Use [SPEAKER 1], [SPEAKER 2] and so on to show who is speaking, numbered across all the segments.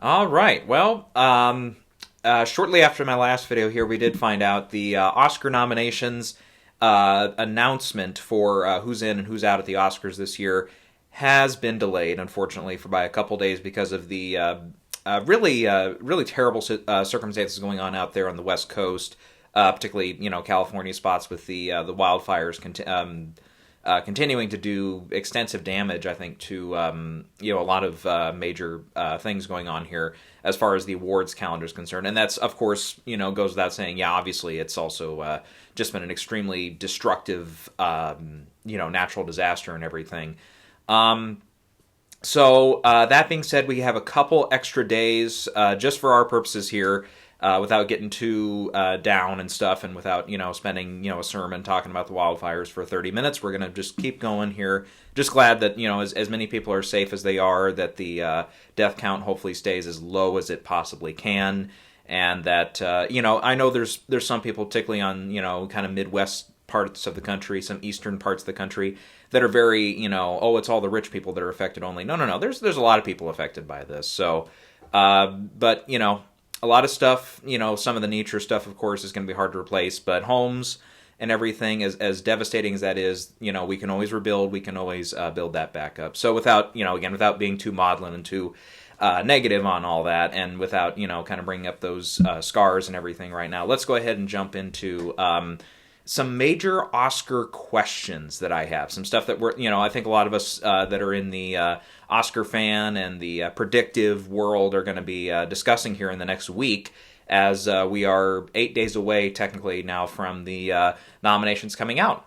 [SPEAKER 1] All right. Well, shortly after my last video here, we did find out the Oscar nominations announcement for who's in and who's out at the Oscars this year has been delayed, unfortunately, for by a couple days because of the really terrible circumstances going on out there on the West Coast, particularly California spots with the wildfires continuing to do extensive damage, I think, to a lot of major things going on here as far as the awards calendar is concerned. And that's, of course, goes without saying. Yeah, obviously, it's also just been an extremely destructive, natural disaster and everything. So that being said, we have a couple extra days just for our purposes here. Without getting too down and stuff, and without spending a sermon talking about the wildfires for 30 minutes, we're gonna just keep going here. Just glad that as many people are safe as they are, that the death count hopefully stays as low as it possibly can, and that I know there's some people, particularly on kind of Midwest parts of the country, some eastern parts of the country, that are very oh, it's all the rich people that are affected only. No. There's a lot of people affected by this. So, but a lot of stuff, some of the nature stuff, of course, is going to be hard to replace, but homes and everything, as devastating as that is, we can always rebuild, we can always build that back up. So without, without being too maudlin and too negative on all that, and without, kind of bringing up those scars and everything right now, let's go ahead and jump into some major Oscar questions that I have. Some stuff that we're, I think a lot of us that are in the Oscar fan and the predictive world are going to be discussing here in the next week, as we are 8 days away, technically, now from the nominations coming out.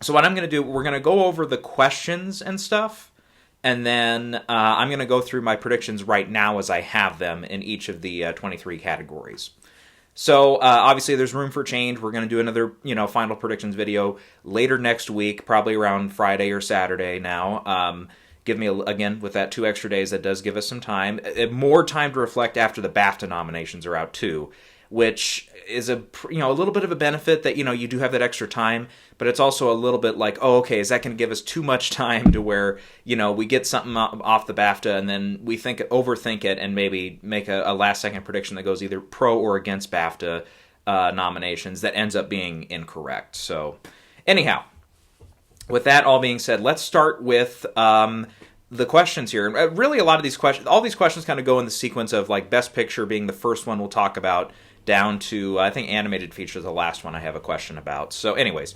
[SPEAKER 1] So what I'm going to do, we're going to go over the questions and stuff, and then I'm going to go through my predictions right now as I have them in each of the 23 categories. So, obviously, there's room for change. We're going to do another, final predictions video later next week, probably around Friday or Saturday now. Give me, again, with that 2 extra days, that does give us some time. More time to reflect after the BAFTA nominations are out, too, which is a little bit of a benefit that, you do have that extra time, but it's also a little bit like, oh, okay, is that going to give us too much time to where, we get something off the BAFTA and then we overthink it and maybe make a last-second prediction that goes either pro or against BAFTA nominations that ends up being incorrect. So, anyhow, with that all being said, let's start with the questions here. Really, a lot of these questions, all these questions kind of go in the sequence of like Best Picture being the first one we'll talk about, down to, I think, Animated Feature is the last one I have a question about. So anyways,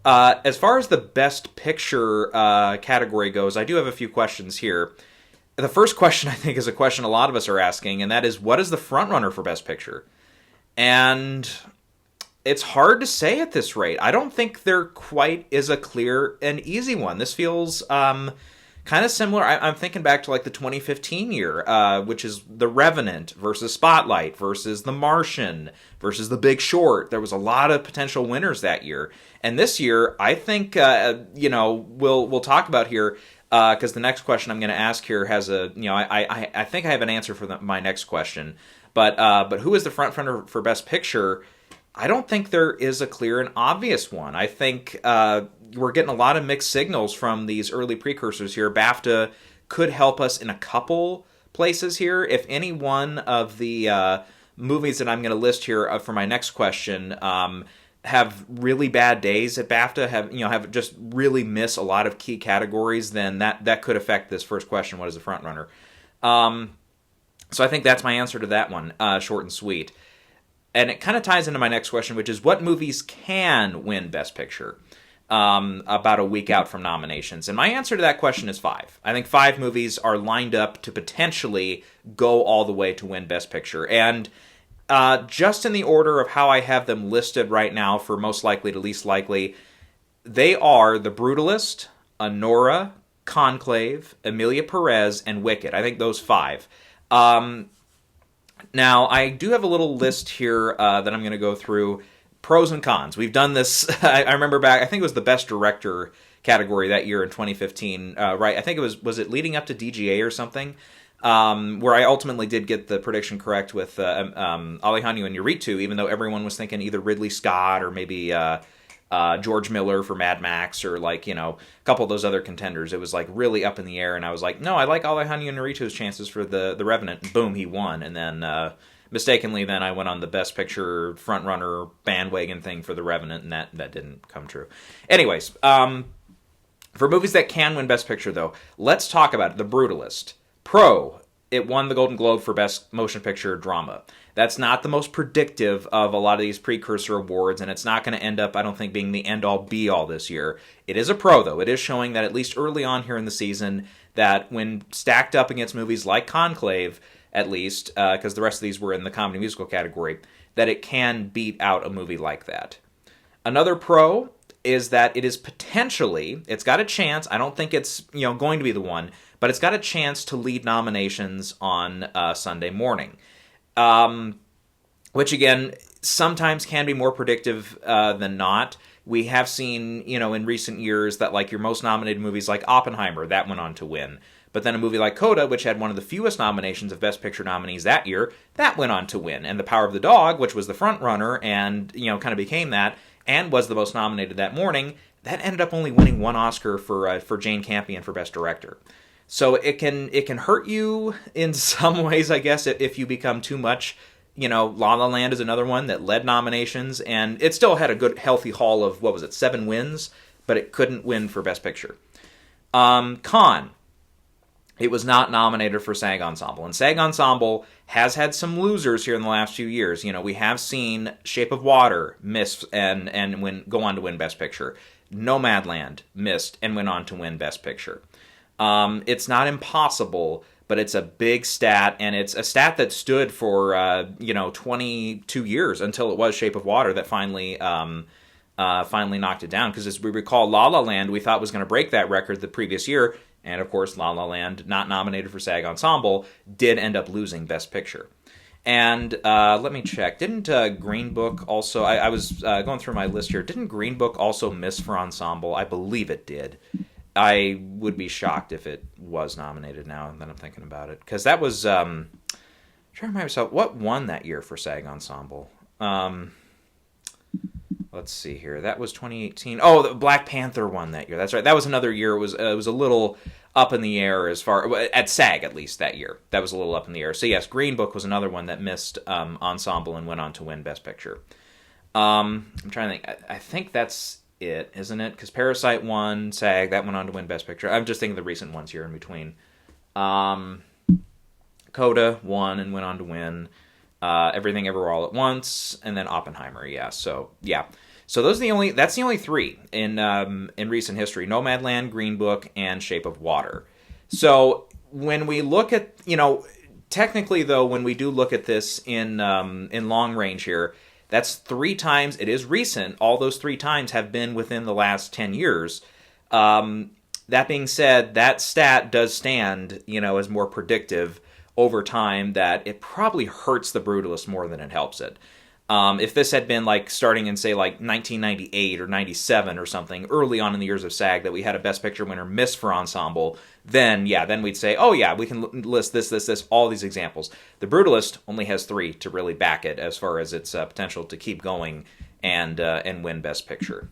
[SPEAKER 1] as far as the Best Picture category goes, I do have a few questions here. The first question, I think, is a question a lot of us are asking, and that is, what is the frontrunner for Best Picture? And it's hard to say at this rate. I don't think there quite is a clear and easy one. This feels kind of similar. I'm thinking back to like the 2015 year, which is The Revenant versus Spotlight versus The Martian versus The Big Short. There was a lot of potential winners that year. And this year, I think, we'll talk about here, because the next question I'm going to ask here has a, I think I have an answer for my next question. But who is the frontrunner for Best Picture? I don't think there is a clear and obvious one. I think we're getting a lot of mixed signals from these early precursors here. BAFTA could help us in a couple places here. If any one of the movies that I'm going to list here for my next question have really bad days at BAFTA, have just really miss a lot of key categories, then that could affect this first question, what is the frontrunner? So I think that's my answer to that one, short and sweet. And it kind of ties into my next question, which is what movies can win Best Picture about a week out from nominations? And my answer to that question is 5. I think 5 movies are lined up to potentially go all the way to win Best Picture. And just in the order of how I have them listed right now for most likely to least likely, they are The Brutalist, Anora, Conclave, Emilia Perez, and Wicked. I think those 5. Now, I do have a little list here that I'm going to go through. Pros and cons. We've done this, I remember back, I think it was the Best Director category that year in 2015, right? I think was it leading up to DGA or something? Where I ultimately did get the prediction correct with Alejandro Iñárritu, even though everyone was thinking either Ridley Scott or maybe George Miller for Mad Max, or like, a couple of those other contenders. It was like really up in the air, and I was like, no, I like Alejandro Inarritu's chances for the Revenant. And boom, he won. And then mistakenly, then I went on the Best Picture frontrunner bandwagon thing for the Revenant, and that didn't come true. Anyways, for movies that can win Best Picture, though, let's talk about it. The Brutalist. Pro, it won the Golden Globe for Best Motion Picture Drama. That's not the most predictive of a lot of these precursor awards, and it's not going to end up, I don't think, being the end-all, be-all this year. It is a pro, though. It is showing that at least early on here in the season, that when stacked up against movies like Conclave, at least, because the rest of these were in the comedy musical category, that it can beat out a movie like that. Another pro is that it is potentially, it's got a chance, I don't think it's going to be the one, but it's got a chance to lead nominations on Sunday morning. Which again, sometimes can be more predictive than not. We have seen, in recent years that like your most nominated movies like Oppenheimer, that went on to win. But then a movie like Coda, which had one of the fewest nominations of Best Picture nominees that year, that went on to win. And The Power of the Dog, which was the front runner and, kind of became that, and was the most nominated that morning, that ended up only winning one Oscar for Jane Campion for Best Director. So it can hurt you in some ways, I guess, if you become too much. La La Land is another one that led nominations, and it still had a good, healthy haul of, 7 wins, but it couldn't win for Best Picture. Con, it was not nominated for SAG Ensemble, and SAG Ensemble has had some losers here in the last few years. We have seen Shape of Water miss and go on to win Best Picture. Nomadland missed and went on to win Best Picture. It's not impossible, but it's a big stat, and it's a stat that stood for 22 years until it was Shape of Water that finally knocked it down. Because as we recall, La La Land we thought was going to break that record the previous year, and of course La La Land, not nominated for SAG Ensemble, did end up losing Best Picture. And let me check. Didn't Green Book also... I was going through my list here. Didn't Green Book also miss for Ensemble? I believe it did. I would be shocked if it was nominated now that I'm thinking about it. Because that was... I'm trying to remind myself, what won that year for SAG Ensemble? Let's see here. That was 2018. Oh, the Black Panther won that year. That's right. That was another year. It was a little up in the air as far... At SAG, at least, that year. That was a little up in the air. So yes, Green Book was another one that missed Ensemble and went on to win Best Picture. I'm trying to think. I think that's it, isn't it? Because Parasite won SAG. That went on to win Best Picture. I'm just thinking the recent ones here in between. Coda won and went on to win Everything Everywhere All at Once, and then Oppenheimer. Yeah. So that's the only 3 in recent history: Nomadland, Green Book, and Shape of Water. So when we look at, technically though, when we do look at this in long range here, that's 3 times. It is recent. All those 3 times have been within the last 10 years. That being said, that stat does stand, as more predictive over time, that it probably hurts The Brutalist more than it helps it. If this had been starting in, say, 1998 or 97 or something, early on in the years of SAG, that we had a Best Picture winner miss for Ensemble, then we'd say, oh yeah, we can list this, all these examples. The Brutalist only has 3 to really back it as far as its potential to keep going and win Best Picture.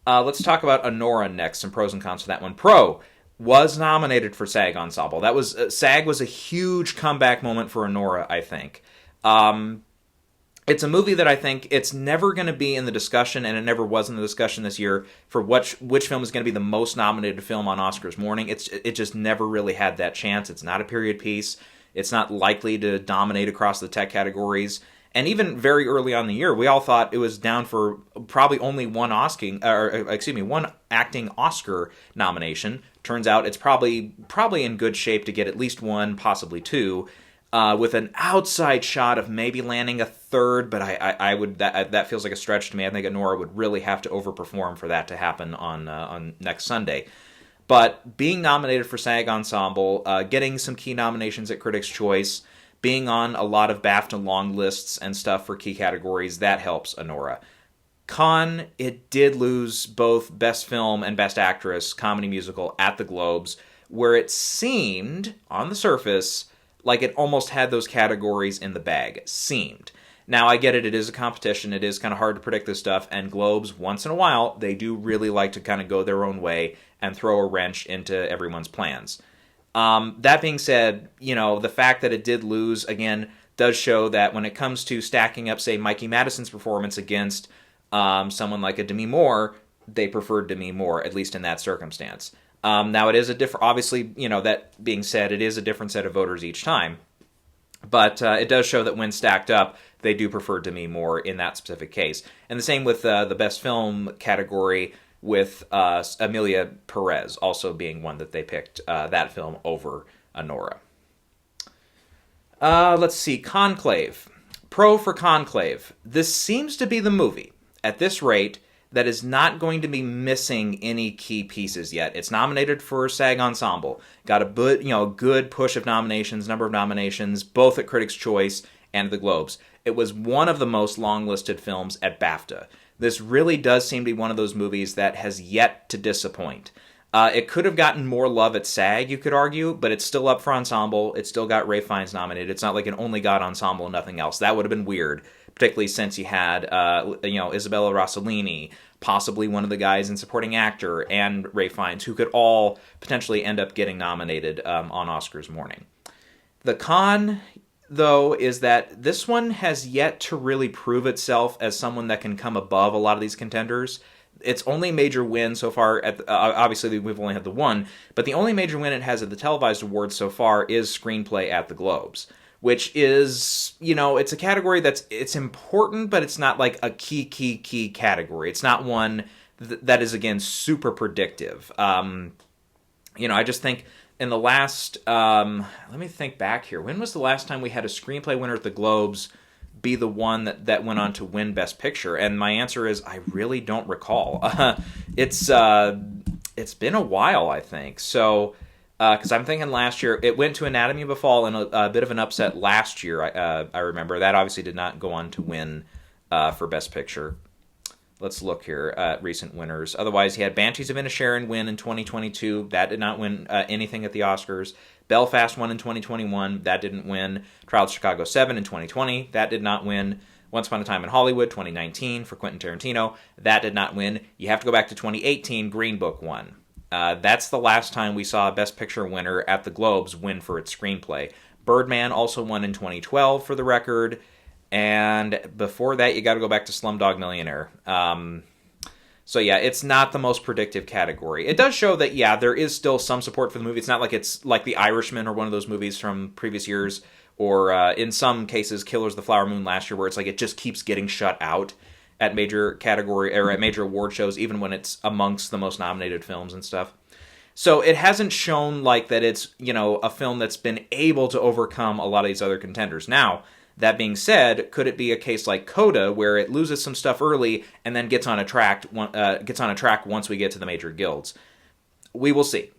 [SPEAKER 1] Let's talk about Anora next, some pros and cons for that one. Pro, was nominated for SAG Ensemble. That was SAG was a huge comeback moment for Anora, I think. It's a movie that I think it's never going to be in the discussion, and it never was in the discussion this year, for which film is going to be the most nominated film on Oscars morning. It just never really had that chance. It's not a period piece. It's not likely to dominate across the tech categories. And even very early on in the year, we all thought it was down for probably only one acting Oscar nomination. Turns out it's probably in good shape to get at least 1, possibly 2. With an outside shot of maybe landing a 3rd, but I would that feels like a stretch to me. I think Anora would really have to overperform for that to happen on next Sunday. But being nominated for SAG Ensemble, getting some key nominations at Critics' Choice, being on a lot of BAFTA long lists and stuff for key categories, that helps Anora. Con, it did lose both Best Film and Best Actress comedy musical at the Globes, where it seemed, on the surface, like it almost had those categories in the bag. Seemed. Now, I get it. It is a competition. It is kind of hard to predict this stuff. And Globes, once in a while, they do really like to kind of go their own way and throw a wrench into everyone's plans. That being said, the fact that it did lose, again, does show that when it comes to stacking up, say, Mikey Madison's performance against someone like a Demi Moore, they preferred Demi Moore, at least in that circumstance. Now, it is a different, obviously, that being said, it is a different set of voters each time. But it does show that when stacked up, they do prefer Demi Moore in that specific case. And the same with the Best Film category, with Emilia Perez also being one that they picked that film over Anora. Let's see, Conclave. Pro for Conclave. This seems to be the movie, at this rate, that is not going to be missing any key pieces yet. It's nominated for SAG Ensemble. Got a good push of nominations, number of nominations, both at Critics' Choice and the Globes. It was one of the most long-listed films at BAFTA. This really does seem to be one of those movies that has yet to disappoint. It could have gotten more love at SAG, you could argue, but it's still up for Ensemble. It still got Ralph Fiennes nominated. It's not like it only got Ensemble and nothing else. That would have been weird, particularly since you had, Isabella Rossellini, possibly one of the guys in Supporting Actor, and Ralph Fiennes, who could all potentially end up getting nominated on Oscars morning. The con, though, is that this one has yet to really prove itself as someone that can come above a lot of these contenders. Its only major win so far, obviously we've only had the one, but the only major win it has at the televised awards so far is Screenplay at the Globes, which is, it's a category it's important, but it's not like a key category. It's not one that is, again, super predictive. I just think in the last, let me think back here. When was the last time we had a Screenplay winner at the Globes be the one that went on to win Best Picture? And my answer is I really don't recall. It's been a while, I think. So, because I'm thinking last year, it went to Anatomy of a Fall in a bit of an upset last year, I remember. That obviously did not go on to win for Best Picture. Let's look here at recent winners. Otherwise, he had Banshees of Inisherin win in 2022. That did not win anything at the Oscars. Belfast won in 2021. That didn't win. Trial of Chicago 7 in 2020. That did not win. Once Upon a Time in Hollywood 2019 for Quentin Tarantino. That did not win. You have to go back to 2018. Green Book won. That's the last time we saw a Best Picture winner at the Globes win for its screenplay. Birdman also won in 2012 for the record. And before that, you got to go back to Slumdog Millionaire. So yeah, it's not the most predictive category. It does show that, yeah, there is still some support for the movie. It's not like it's like The Irishman or one of those movies from previous years, or in some cases, Killers of the Flower Moon last year, where it's like it just keeps getting shut out at major category or at major award shows, even when it's amongst the most nominated films and stuff. So it hasn't shown like that it's, a film that's been able to overcome a lot of these other contenders. Now, that being said, could it be a case like Coda, where it loses some stuff early and then gets on a track once we get to the major guilds? We will see.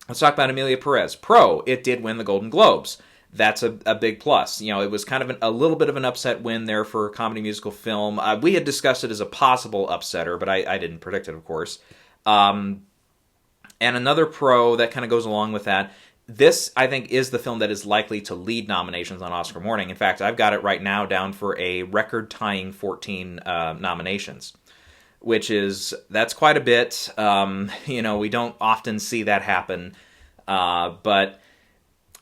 [SPEAKER 1] Let's talk about Emilia Perez. Pro, it did win the Golden Globes. That's a big plus. It was kind of a little bit of an upset win there for comedy musical film. We had discussed it as a possible upsetter, but I didn't predict it, of course. And another pro that kind of goes along with that, this, I think, is the film that is likely to lead nominations on Oscar morning. In fact, I've got it right now down for a record-tying 14 nominations, that's quite a bit. We don't often see that happen. But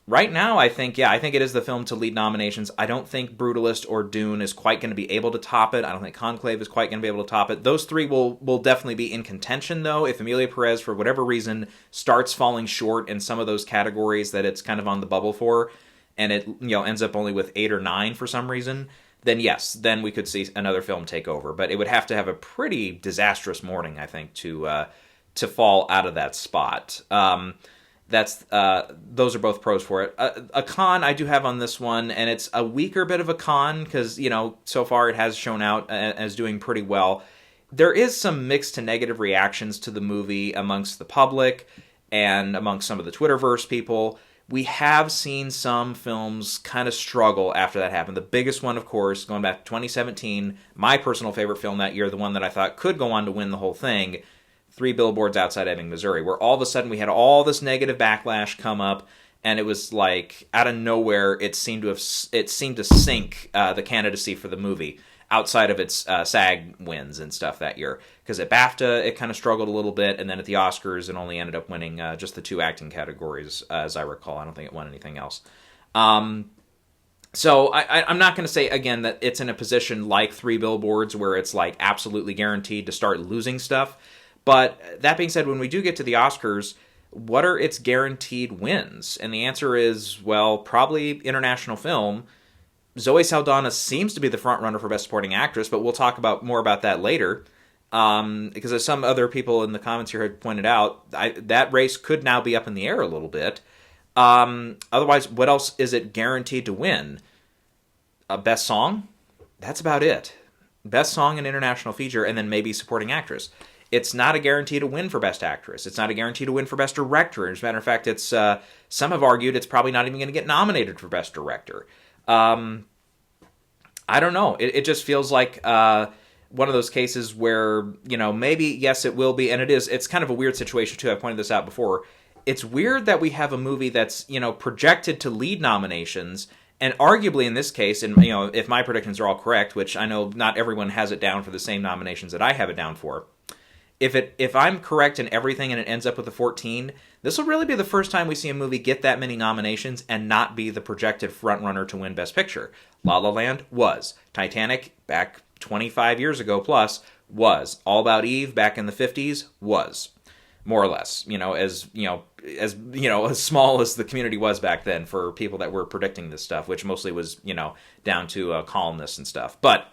[SPEAKER 1] right now, I think it is the film to lead nominations. I don't think Brutalist or Dune is quite going to be able to top it. I don't think Conclave is quite going to be able to top it. Those three will definitely be in contention, though. If Emilia Perez, for whatever reason, starts falling short in some of those categories that it's kind of on the bubble for, and it ends up only with 8 or 9 for some reason, then yes, then we could see another film take over. But it would have to have a pretty disastrous morning, I think, to fall out of that spot. Those are both pros for it. A con I do have on this one, and it's a weaker bit of a con because, so far it has shown out as doing pretty well. There is some mixed to negative reactions to the movie amongst the public and amongst some of the Twitterverse people. We have seen some films kind of struggle after that happened. The biggest one, of course, going back to 2017, my personal favorite film that year, the one that I thought could go on to win the whole thing, 3 Billboards Outside Ebbing, Missouri, where all of a sudden we had all this negative backlash come up, and it was like out of nowhere it seemed to sink the candidacy for the movie outside of its SAG wins and stuff that year. Because at BAFTA, it kind of struggled a little bit, and then at the Oscars, it only ended up winning just the 2 acting categories, as I recall. I don't think it won anything else. So I'm not going to say, again, that it's in a position like 3 Billboards where it's like absolutely guaranteed to start losing stuff. But that being said, when we do get to the Oscars, what are its guaranteed wins? And the answer is, well, probably international film. Zoe Saldana seems to be the front runner for Best Supporting Actress, but we'll talk more about that later. Because as some other people in the comments here had pointed out, that race could now be up in the air a little bit. Otherwise, what else is it guaranteed to win? Best Song? That's about it. Best Song and International Feature, and then maybe Supporting Actress. It's not a guarantee to win for Best Actress. It's not a guarantee to win for Best Director. As a matter of fact, it's some have argued it's probably not even going to get nominated for Best Director. I don't know. It just feels like one of those cases where, maybe, yes, it will be, and it is. It's kind of a weird situation, too. I pointed this out before. It's weird that we have a movie that's, projected to lead nominations, and arguably in this case, and, if my predictions are all correct, which I know not everyone has it down for the same nominations that I have it down for, if I'm correct in everything and it ends up with a 14, this will really be the first time we see a movie get that many nominations and not be the projected frontrunner to win Best Picture. La La Land was. Titanic, back 25 years ago plus, was. All About Eve, back in the 50s, was. More or less, as small as the community was back then for people that were predicting this stuff, which mostly was, down to columnists and stuff. But,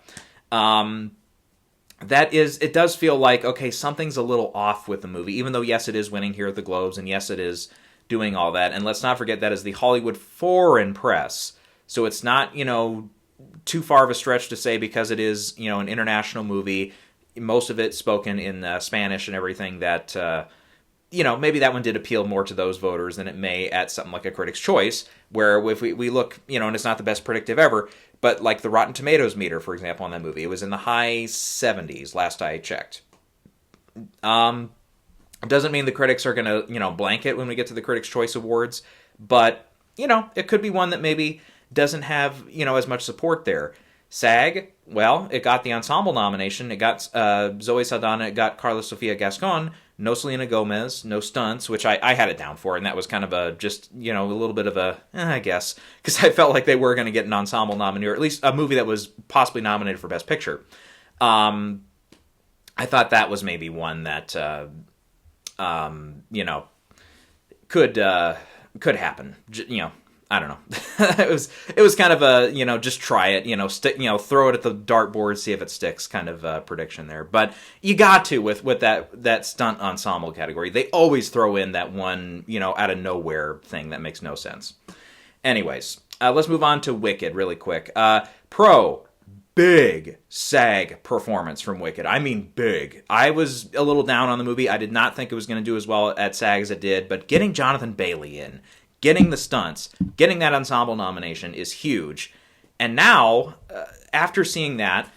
[SPEAKER 1] it does feel like, okay, something's a little off with the movie, even though, yes, it is winning here at the Globes, and yes, it is doing all that. And let's not forget that is the Hollywood Foreign Press. So it's not, too far of a stretch to say, because it is, an international movie, most of it spoken in Spanish and everything, that, maybe that one did appeal more to those voters than it may at something like a Critics' Choice, where if we look, and it's not the best predictive ever, but like the Rotten Tomatoes meter, for example, on that movie, it was in the high 70s, last I checked. Doesn't mean the critics are going to, blanket when we get to the Critics' Choice Awards, but, it could be one that maybe doesn't have, as much support there. SAG, well, it got the ensemble nomination. It got Zoe Saldana, it got Carla Sofia Gascon, no Selena Gomez, no stunts, which I had it down for, and that was kind of a little bit of a, I guess, because I felt like they were going to get an ensemble nominee, or at least a movie that was possibly nominated for Best Picture. I thought that was maybe one that, could happen. I don't know. it was kind of a, just try it, stick, throw it at the dartboard, see if it sticks kind of prediction there. But you got to with that stunt ensemble category. They always throw in that one, out of nowhere thing that makes no sense. Anyways, let's move on to Wicked really quick. Big SAG performance from Wicked. I mean big. I was a little down on the movie. I did not think it was going to do as well at SAG as it did, but getting Jonathan Bailey in, getting the stunts, getting that ensemble nomination is huge. And now, after seeing that,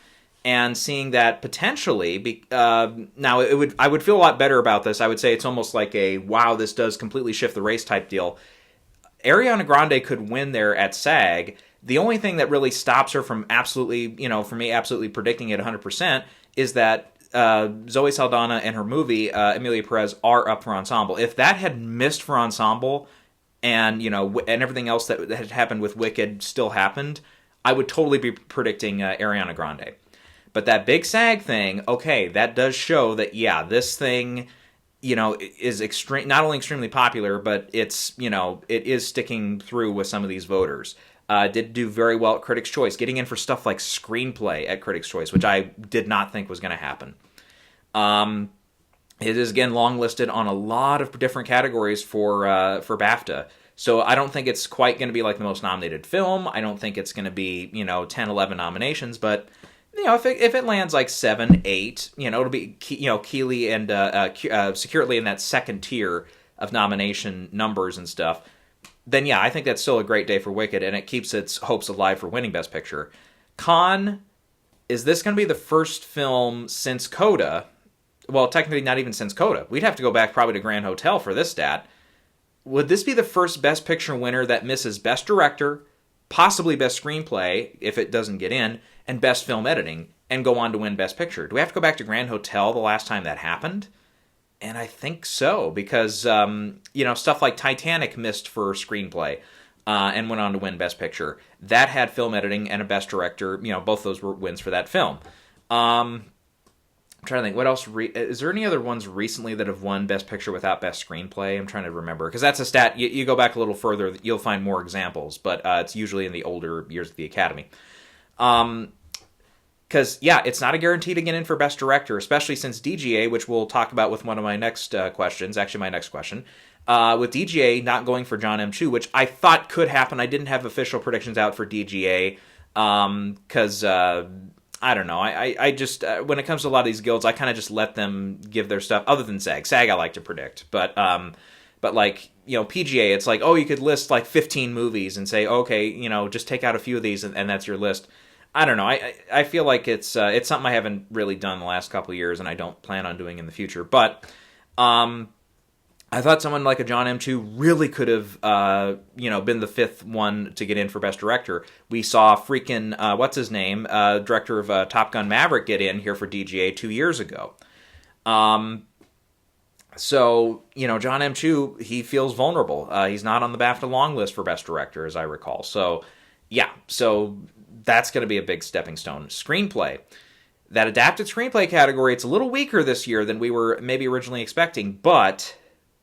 [SPEAKER 1] and seeing that potentially, now I would feel a lot better about this. I would say it's almost like a, wow, this does completely shift the race type deal. Ariana Grande could win there at SAG. The only thing that really stops her from absolutely, for me, absolutely predicting it 100% is that Zoe Saldana and her movie, Emilia Perez, are up for ensemble. If that had missed for ensemble, and and everything else that had happened with Wicked still happened, I would totally be predicting Ariana Grande. But that big SAG thing, okay, that does show that, yeah, this thing, is not only extremely popular, but it's, it is sticking through with some of these voters. Did do very well at Critics' Choice, getting in for stuff like screenplay at Critics' Choice, which I did not think was going to happen. It is, again, long listed on a lot of different categories for BAFTA. So I don't think it's quite going to be like the most nominated film. I don't think it's going to be, 10, 11 nominations. But, if it lands like 7, 8, it'll be, Keeley and securely in that second tier of nomination numbers and stuff. Then, yeah, I think that's still a great day for Wicked, and it keeps its hopes alive for winning Best Picture. Is this going to be the first film since Coda? Well, technically not even since Coda. We'd have to go back probably to Grand Hotel for this stat. would this be the first Best Picture winner that misses Best Director, possibly Best Screenplay, if it doesn't get in, and Best Film Editing, and go on to win Best Picture? Do we have to go back to Grand Hotel the last time that happened? And I think so, because, stuff like Titanic missed for Screenplay and went on to win Best Picture. That had Film Editing and a Best Director. Both those were wins for that film. I'm trying to think, what else? Is there any other ones recently that have won Best Picture without Best Screenplay? I'm trying to remember, because that's a stat. You go back a little further, you'll find more examples, but it's usually in the older years of the Academy. Because, it's not a guarantee to get in for Best Director, especially since DGA, which we'll talk about with one of my next questions, actually my next question, with DGA not going for John M. Chu, which I thought could happen. I didn't have official predictions out for DGA, because... I don't know. I just, when it comes to a lot of these guilds, I kind of just let them give their stuff, other than SAG. SAG I like to predict. But like, PGA, it's like, you could list like 15 movies and say, okay, just take out a few of these and that's your list. I don't know. I feel like it's something I haven't really done the last couple of years and I don't plan on doing in the future. But, I thought someone like a John M. Chu really could have, been the fifth one to get in for Best Director. We saw freaking, what's his name, director of Top Gun Maverick get in here for DGA 2 years ago. So, John M. Chu, he feels vulnerable. He's not on the BAFTA long list for Best Director, as I recall. So, so that's going to be a big stepping stone. Screenplay. That adapted screenplay category, it's a little weaker this year than we were maybe originally expecting, but...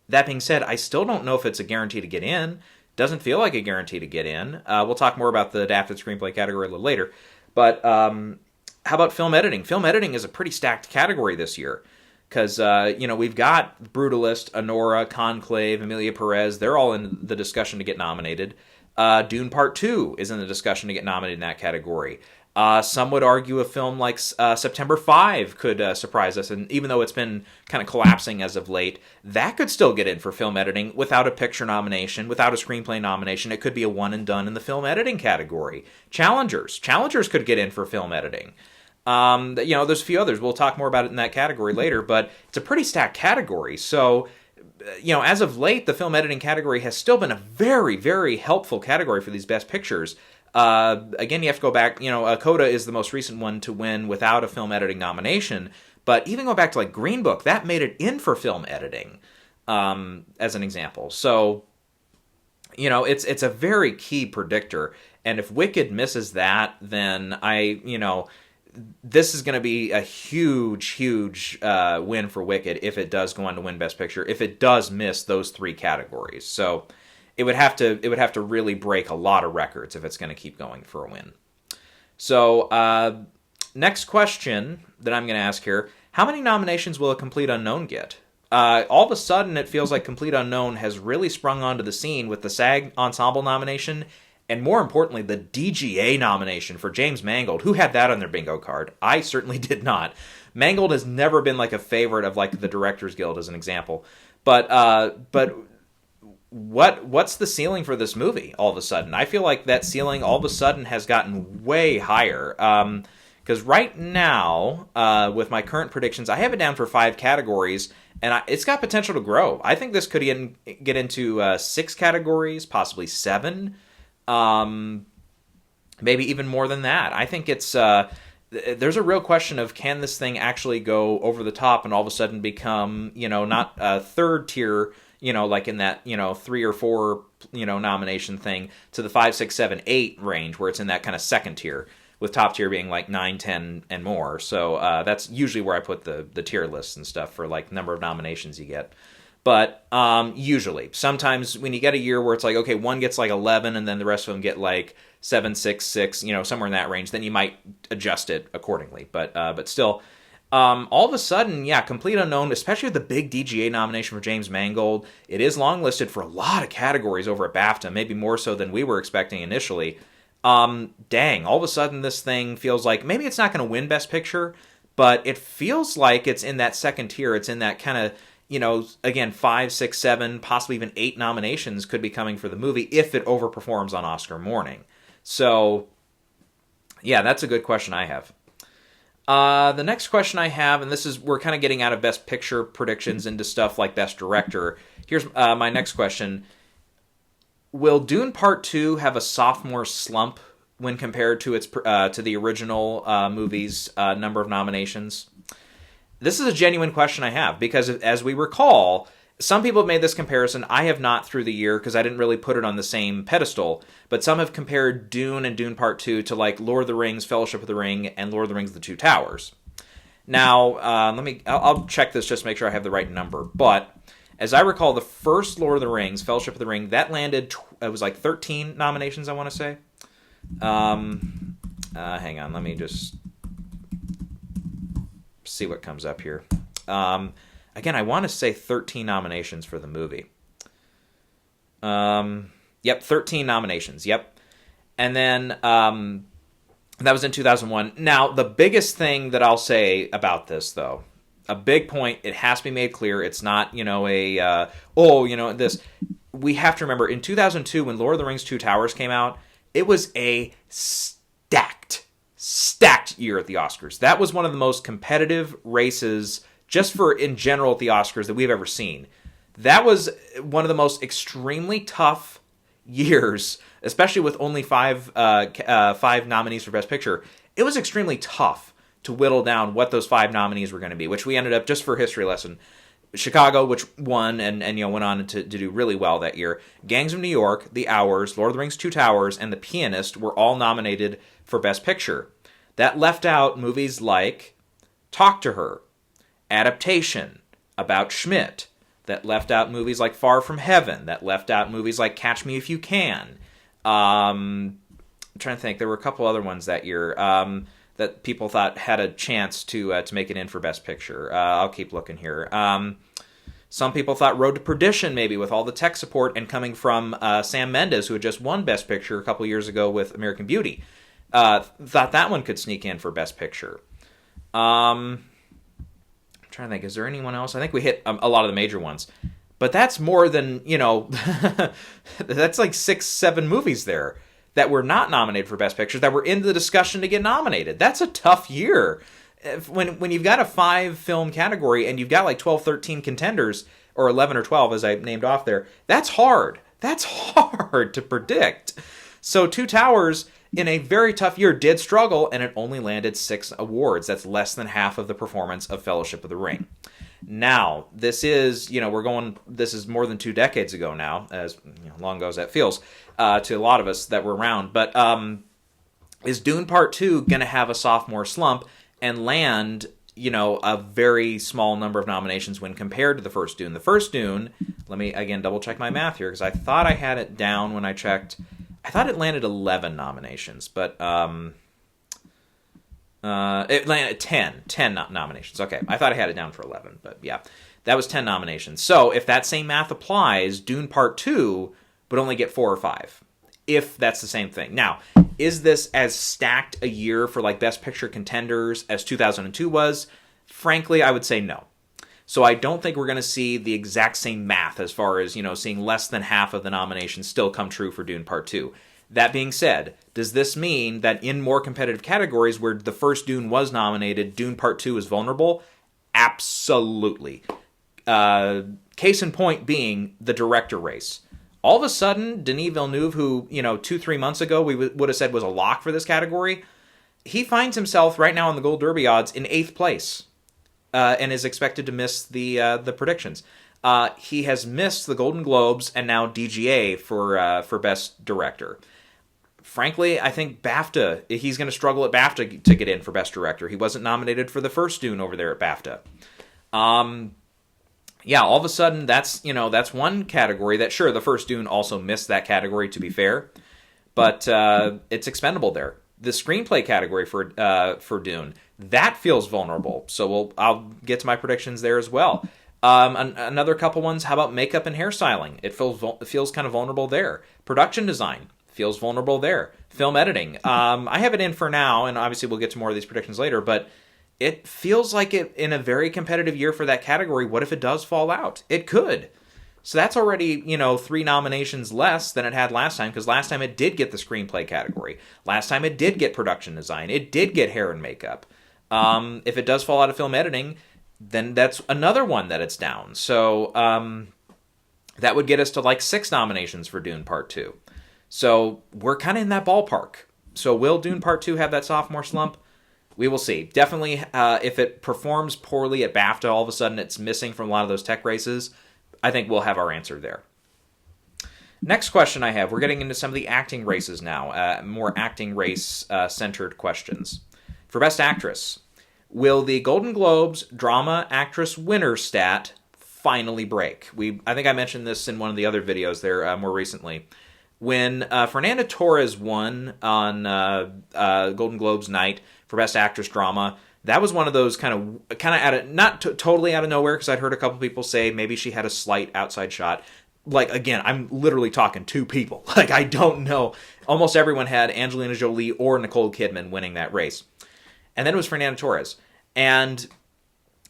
[SPEAKER 1] That being said, I still don't know if it's a guarantee to get in. Doesn't feel like a guarantee to get in. We'll talk more about the adapted screenplay category a little later. But how about film editing? Film editing is a pretty stacked category this year. Because, we've got Brutalist, Anora, Conclave, Emilia Perez. They're all in the discussion to get nominated. Dune Part 2 is in the discussion to get nominated in that category. Some would argue a film like September 5 could surprise us, and even though it's been kind of collapsing as of late, that could still get in for film editing without a picture nomination, without a screenplay nomination. It could be a one and done in the film editing category. Challengers could get in for film editing. There's a few others. We'll talk more about it in that category later, but it's a pretty stacked category. So, as of late, the film editing category has still been a very, very helpful category for these best pictures. Again, you have to go back, Coda is the most recent one to win without a film editing nomination, but even go back to like Green Book, that made it in for film editing, as an example. So, it's a very key predictor, and if Wicked misses that, then this is going to be a huge, huge win for Wicked if it does go on to win Best Picture, if it does miss those three categories. So, It would have to really break a lot of records if it's going to keep going for a win. So, next question that I'm going to ask here: how many nominations will a Complete Unknown get? All of a sudden, it feels like Complete Unknown has really sprung onto the scene with the SAG Ensemble nomination, and more importantly, the DGA nomination for James Mangold. Who had that on their bingo card? I certainly did not. Mangold has never been like a favorite of like the Directors Guild, as an example, but. What's the ceiling for this movie all of a sudden? I feel like that ceiling all of a sudden has gotten way higher. Because right now, with my current predictions, I have it down for 5 categories, and it's got potential to grow. I think this could get into 6 categories, possibly 7, maybe even more than that. I think it's there's a real question of, can this thing actually go over the top and all of a sudden become, not a third tier, like in that, 3 or 4, nomination thing, to the 5, 6, 7, 8 range, where it's in that kind of second tier, with top tier being like 9, 10, and more. So that's usually where I put the tier lists and stuff for like number of nominations you get. But usually, sometimes when you get a year where it's like, okay, one gets like 11 and then the rest of them get like 7, 6, 6, somewhere in that range, then you might adjust it accordingly. But still, all of a sudden, Complete Unknown, especially with the big DGA nomination for James Mangold, it is longlisted for a lot of categories over at BAFTA, maybe more so than we were expecting initially. Dang, all of a sudden this thing feels like maybe it's not going to win Best Picture, but it feels like it's in that second tier. It's in that kind of, again, 5, 6, 7, possibly even 8 nominations could be coming for the movie if it overperforms on Oscar morning. So, that's a good question I have. The next question I have, and we're kind of getting out of Best Picture predictions into stuff like Best Director, Here's my next question. Will Dune Part 2 have a sophomore slump when compared to its to the original movie's number of nominations? This is a genuine question I have, because as we recall, some people have made this comparison. I have not through the year, because I didn't really put it on the same pedestal, but some have compared Dune and Dune Part 2 to like Lord of the Rings, Fellowship of the Ring, and Lord of the Rings, The Two Towers. Now, I'll check this just to make sure I have the right number, but as I recall, the first Lord of the Rings, Fellowship of the Ring, that landed, it was like 13 nominations, I want to say. Hang on, let me just see what comes up here. Again, I want to say 13 nominations for the movie. Yep, 13 nominations, yep. And then that was in 2001. Now, the biggest thing that I'll say about this, though, a big point, it has to be made clear, it's not, this. We have to remember, in 2002, when Lord of the Rings Two Towers came out, it was a stacked year at the Oscars. That was one of the most competitive races, just for in general at the Oscars, that we've ever seen. That was one of the most extremely tough years, especially with only five nominees for Best Picture. It was extremely tough to whittle down what those 5 nominees were going to be, which we ended up, just for a history lesson, Chicago, which won and went on to do really well that year. Gangs of New York, The Hours, Lord of the Rings Two Towers, and The Pianist were all nominated for Best Picture. That left out movies like Talk to Her, Adaptation, About Schmidt. That left out movies like Far From Heaven. That left out movies like Catch Me If You Can. I'm trying to think. There were a couple other ones that year that people thought had a chance to make it in for Best Picture. I'll keep looking here. Some people thought Road to Perdition, maybe, with all the tech support, and coming from Sam Mendes, who had just won Best Picture a couple years ago with American Beauty, thought that one could sneak in for Best Picture. I'm trying to think, is there anyone else? I think we hit a lot of the major ones. But that's more than, that's like 6-7 movies there that were not nominated for Best Picture, that were in the discussion to get nominated. That's a tough year. When you've got a 5-film category and you've got like 12, 13 contenders, or 11 or 12 as I named off there, that's hard. That's hard to predict. So Two Towers, in a very tough year, did struggle, and it only landed 6 awards. That's less than half of the performance of Fellowship of the Ring. Now, this is, this is more than 2 decades ago now, as long ago as that feels, to a lot of us that were around. But is Dune Part 2 going to have a sophomore slump and land, a very small number of nominations when compared to the first Dune? The first Dune, let me, again, double-check my math here, because I thought I had it down when I checked. I thought it landed 11 nominations, but it landed 10 nominations. Okay, I thought I had it down for 11, but yeah, that was 10 nominations. So if that same math applies, Dune Part 2 would only get 4 or 5, if that's the same thing. Now, is this as stacked a year for like Best Picture contenders as 2002 was? Frankly, I would say no. So I don't think we're going to see the exact same math as far as, seeing less than half of the nominations still come true for Dune Part 2. That being said, does this mean that in more competitive categories where the first Dune was nominated, Dune Part 2 is vulnerable? Absolutely. Case in point being the director race. All of a sudden, Denis Villeneuve, who, 2-3 months ago we would have said was a lock for this category, he finds himself right now in the Gold Derby odds in 8th place. And is expected to miss the predictions. He has missed the Golden Globes and now DGA for Best Director. Frankly, I think BAFTA, he's going to struggle at BAFTA to get in for Best Director. He wasn't nominated for the first Dune over there at BAFTA. Yeah, all of a sudden that's one category that, sure, the first Dune also missed that category, to be fair, but it's expendable there. The screenplay category for Dune, that feels vulnerable. So I'll get to my predictions there as well. Another couple ones. How about makeup and hairstyling? It feels kind of vulnerable there. Production design feels vulnerable there. Film editing. I have it in for now, and obviously we'll get to more of these predictions later. But it feels like it in a very competitive year for that category. What if it does fall out? It could. So that's already, 3 nominations less than it had last time, because last time it did get the screenplay category. Last time it did get production design. It did get hair and makeup. If it does fall out of film editing, then that's another one that it's down. So, That would get us to like 6 nominations for Dune Part 2. So we're kind of in that ballpark. So will Dune Part 2 have that sophomore slump? We will see. Definitely, if it performs poorly at BAFTA, all of a sudden it's missing from a lot of those tech races, I think we'll have our answer there. Next question I have, we're getting into some of the acting races now, more acting race-centered questions. For Best Actress, will the Golden Globes Drama Actress Winner stat finally break? I think I mentioned this in one of the other videos there more recently. When Fernanda Torres won on Golden Globes night for Best Actress Drama, that was one of those kind of out of, not totally out of nowhere, because I'd heard a couple people say maybe she had a slight outside shot. Like, again, I'm literally talking 2 people. Like, I don't know. Almost everyone had Angelina Jolie or Nicole Kidman winning that race. And then it was Fernanda Torres. And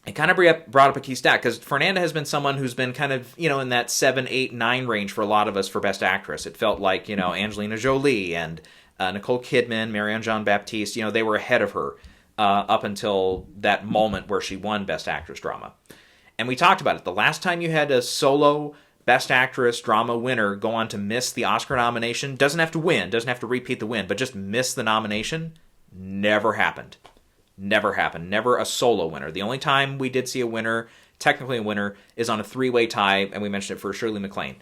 [SPEAKER 1] it kind of brought up a key stat, because Fernanda has been someone who's been kind of, in that 7, 8, 9 range for a lot of us for Best Actress. It felt like, Angelina Jolie and Nicole Kidman, Marianne Jean-Baptiste, they were ahead of her up until that moment where she won Best Actress Drama. And we talked about it. The last time you had a solo Best Actress Drama winner go on to miss the Oscar nomination, doesn't have to win, doesn't have to repeat the win, but just miss the nomination, never happened. Never happened. Never a solo winner. The only time we did see a winner, technically a winner, is on a 3-way tie, and we mentioned it for Shirley MacLaine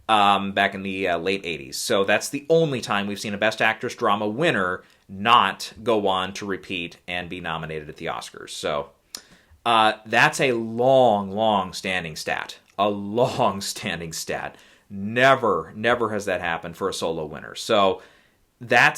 [SPEAKER 1] back in the late 80s. So that's the only time we've seen a Best Actress Drama winner not go on to repeat and be nominated at the Oscars. So that's a long standing stat. A long-standing stat. Never has that happened for a solo winner. So is that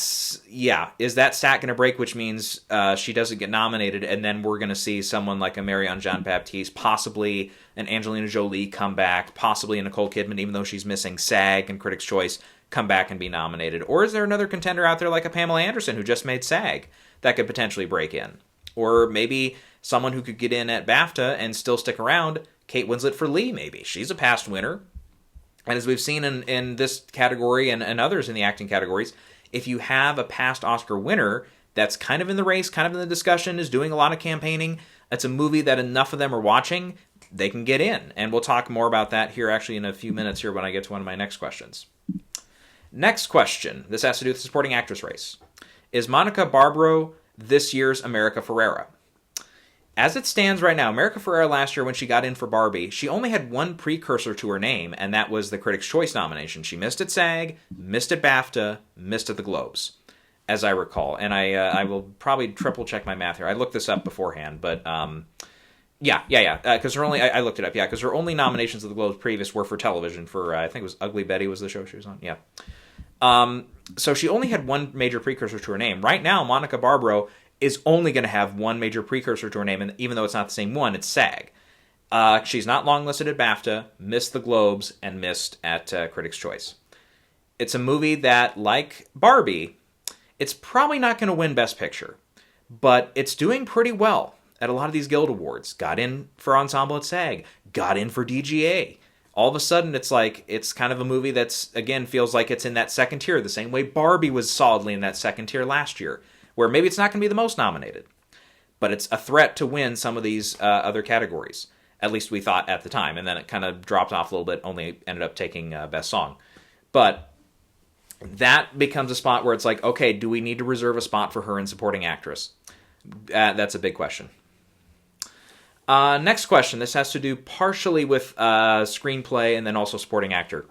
[SPEAKER 1] stat going to break, which means she doesn't get nominated, and then we're going to see someone like a Marianne Jean-Baptiste, possibly an Angelina Jolie come back, possibly a Nicole Kidman, even though she's missing SAG and Critics' Choice, come back and be nominated? Or is there another contender out there like a Pamela Anderson who just made SAG that could potentially break in? Or maybe someone who could get in at BAFTA and still stick around, Kate Winslet for Lee, maybe. She's a past winner. And as we've seen in this category and others in the acting categories, if you have a past Oscar winner that's kind of in the race, kind of in the discussion, is doing a lot of campaigning, it's a movie that enough of them are watching, they can get in. And we'll talk more about that here actually in a few minutes here when I get to one of my next questions. Next question. This has to do with the supporting actress race. Is Monica Barbaro this year's America Ferrera? As it stands right now, America Ferrera last year when she got in for Barbie, she only had one precursor to her name, and that was the Critics' Choice nomination. She missed at SAG, missed at BAFTA, missed at the Globes, as I recall. And I will probably triple check my math here. I looked this up beforehand, but because her only, I looked it up, because her only nominations at the Globes previous were for television, for I think it was Ugly Betty was the show she was on, so she only had one major precursor to her name. Right now, Monica Barbaro is only going to have one major precursor to her name, and even though it's not the same one, it's SAG. She's not longlisted at BAFTA, missed the Globes, and missed at Critics' Choice. It's a movie that, like Barbie, it's probably not going to win Best Picture, but it's doing pretty well at a lot of these Guild Awards. Got in for Ensemble at SAG, got in for DGA. All of a sudden, it's like, it's kind of a movie that's, again, feels like it's in that second tier, the same way Barbie was solidly in that second tier last year, where maybe it's not going to be the most nominated, but it's a threat to win some of these other categories. At least we thought at the time, and then it kind of dropped off a little bit, only ended up taking Best Song. But that becomes a spot where it's like, okay, do we need to reserve a spot for her in supporting actress? That's a big question. Next question. This has to do partially with screenplay and then also supporting actor.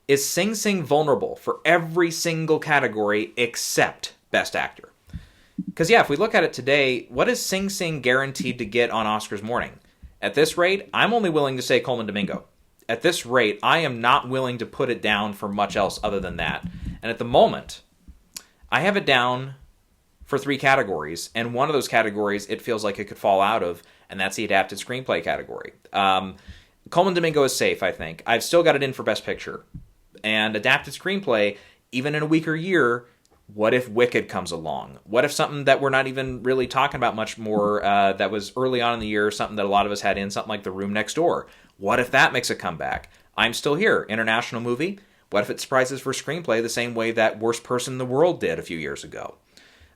[SPEAKER 1] Is Sing Sing vulnerable for every single category except Best Actor? Because, if we look at it today, what is Sing Sing guaranteed to get on Oscars morning? At this rate, I'm only willing to say Coleman Domingo. At this rate, I am not willing to put it down for much else other than that. And at the moment, I have it down for 3 categories, and one of those categories it feels like it could fall out of, and that's the adapted screenplay category. Coleman Domingo is safe, I think. I've still got it in for Best Picture. And adapted screenplay, even in a weaker year, what if Wicked comes along? What if something that we're not even really talking about much more that was early on in the year, something that a lot of us had in, something like The Room Next Door? What if that makes a comeback? I'm Still Here, international movie. What if it surprises for screenplay the same way that Worst Person in the World did a few years ago?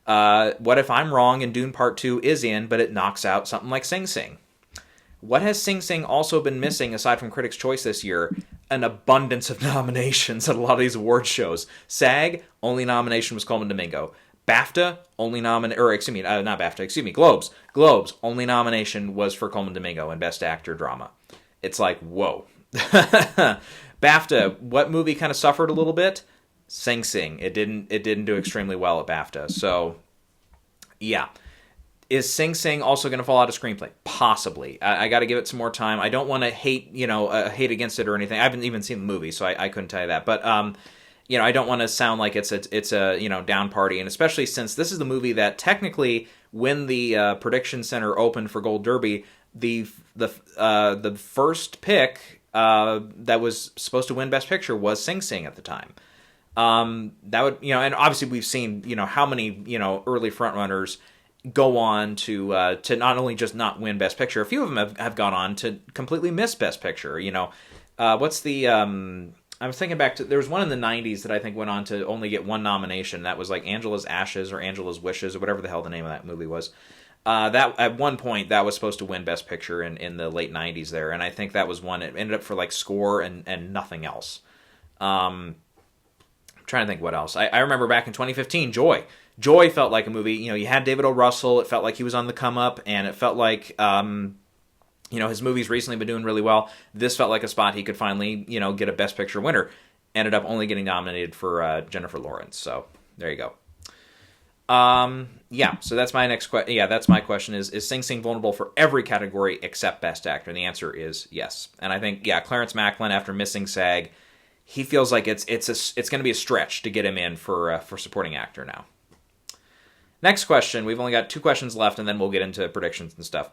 [SPEAKER 1] What if I'm wrong and Dune Part 2 is in, but it knocks out something like Sing Sing? What has Sing Sing also been missing, aside from Critics' Choice this year? An abundance of nominations at a lot of these award shows. SAG, only nomination was Coleman Domingo. BAFTA, only nomination, or excuse me, not BAFTA, excuse me, Globes. Globes, only nomination was for Coleman Domingo in Best Actor Drama. It's like, whoa. BAFTA, what movie kind of suffered a little bit? Sing Sing. It didn't do extremely well at BAFTA. So, yeah. Is Sing Sing also going to fall out of screenplay? Possibly. I got to give it some more time. I don't want to hate against it or anything. I haven't even seen the movie, so I couldn't tell you that. But I don't want to sound like it's a down party, and especially since this is the movie that technically, when the Prediction Center opened for Gold Derby, the first pick that was supposed to win Best Picture was Sing Sing at the time. That would and obviously we've seen how many early frontrunners go on to not only just not win Best Picture. A few of them have gone on to completely miss Best Picture. What's the I was thinking back to, there was one in the 90s that I think went on to only get one nomination. That was like Angela's Ashes or Angela's Wishes or whatever the hell the name of that movie was. That at one point that was supposed to win Best Picture in the late 90s there, and I think that was one. It ended up for like score and nothing else. I'm trying to think what else. I remember back in 2015, Joy. Joy felt like a movie. You had David O. Russell. It felt like he was on the come up, and it felt like his movies recently been doing really well. This felt like a spot he could finally get a Best Picture winner. Ended up only getting nominated for Jennifer Lawrence. So there you go. So that's my next question. Yeah, that's my question is Sing Sing vulnerable for every category except Best Actor? And the answer is yes. And I think, Clarence Macklin, after missing SAG, he feels like it's going to be a stretch to get him in for supporting actor now. Next question. We've only got 2 questions left, and then we'll get into predictions and stuff.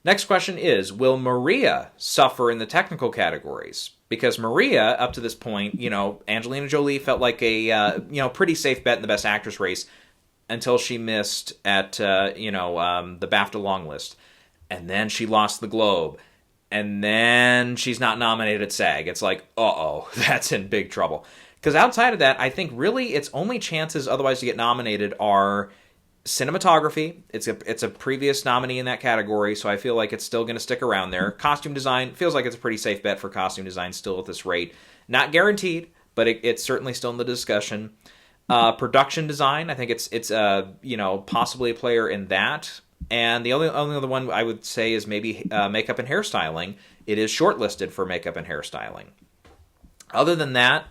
[SPEAKER 1] Next question is, will Maria suffer in the technical categories? Because Maria, up to this point, Angelina Jolie felt like a pretty safe bet in the Best Actress race until she missed at the BAFTA long list, and then she lost the Globe, and then she's not nominated at SAG. It's like, that's in big trouble. Because outside of that, I think really its only chances otherwise to get nominated are cinematography. It's a previous nominee in that category, so I feel like it's still going to stick around there. Costume design feels like it's a pretty safe bet for costume design still at this rate. Not guaranteed, but it's certainly still in the discussion. Production design, I think it's possibly a player in that. And the only other one I would say is maybe makeup and hairstyling. It is shortlisted for makeup and hairstyling. Other than that,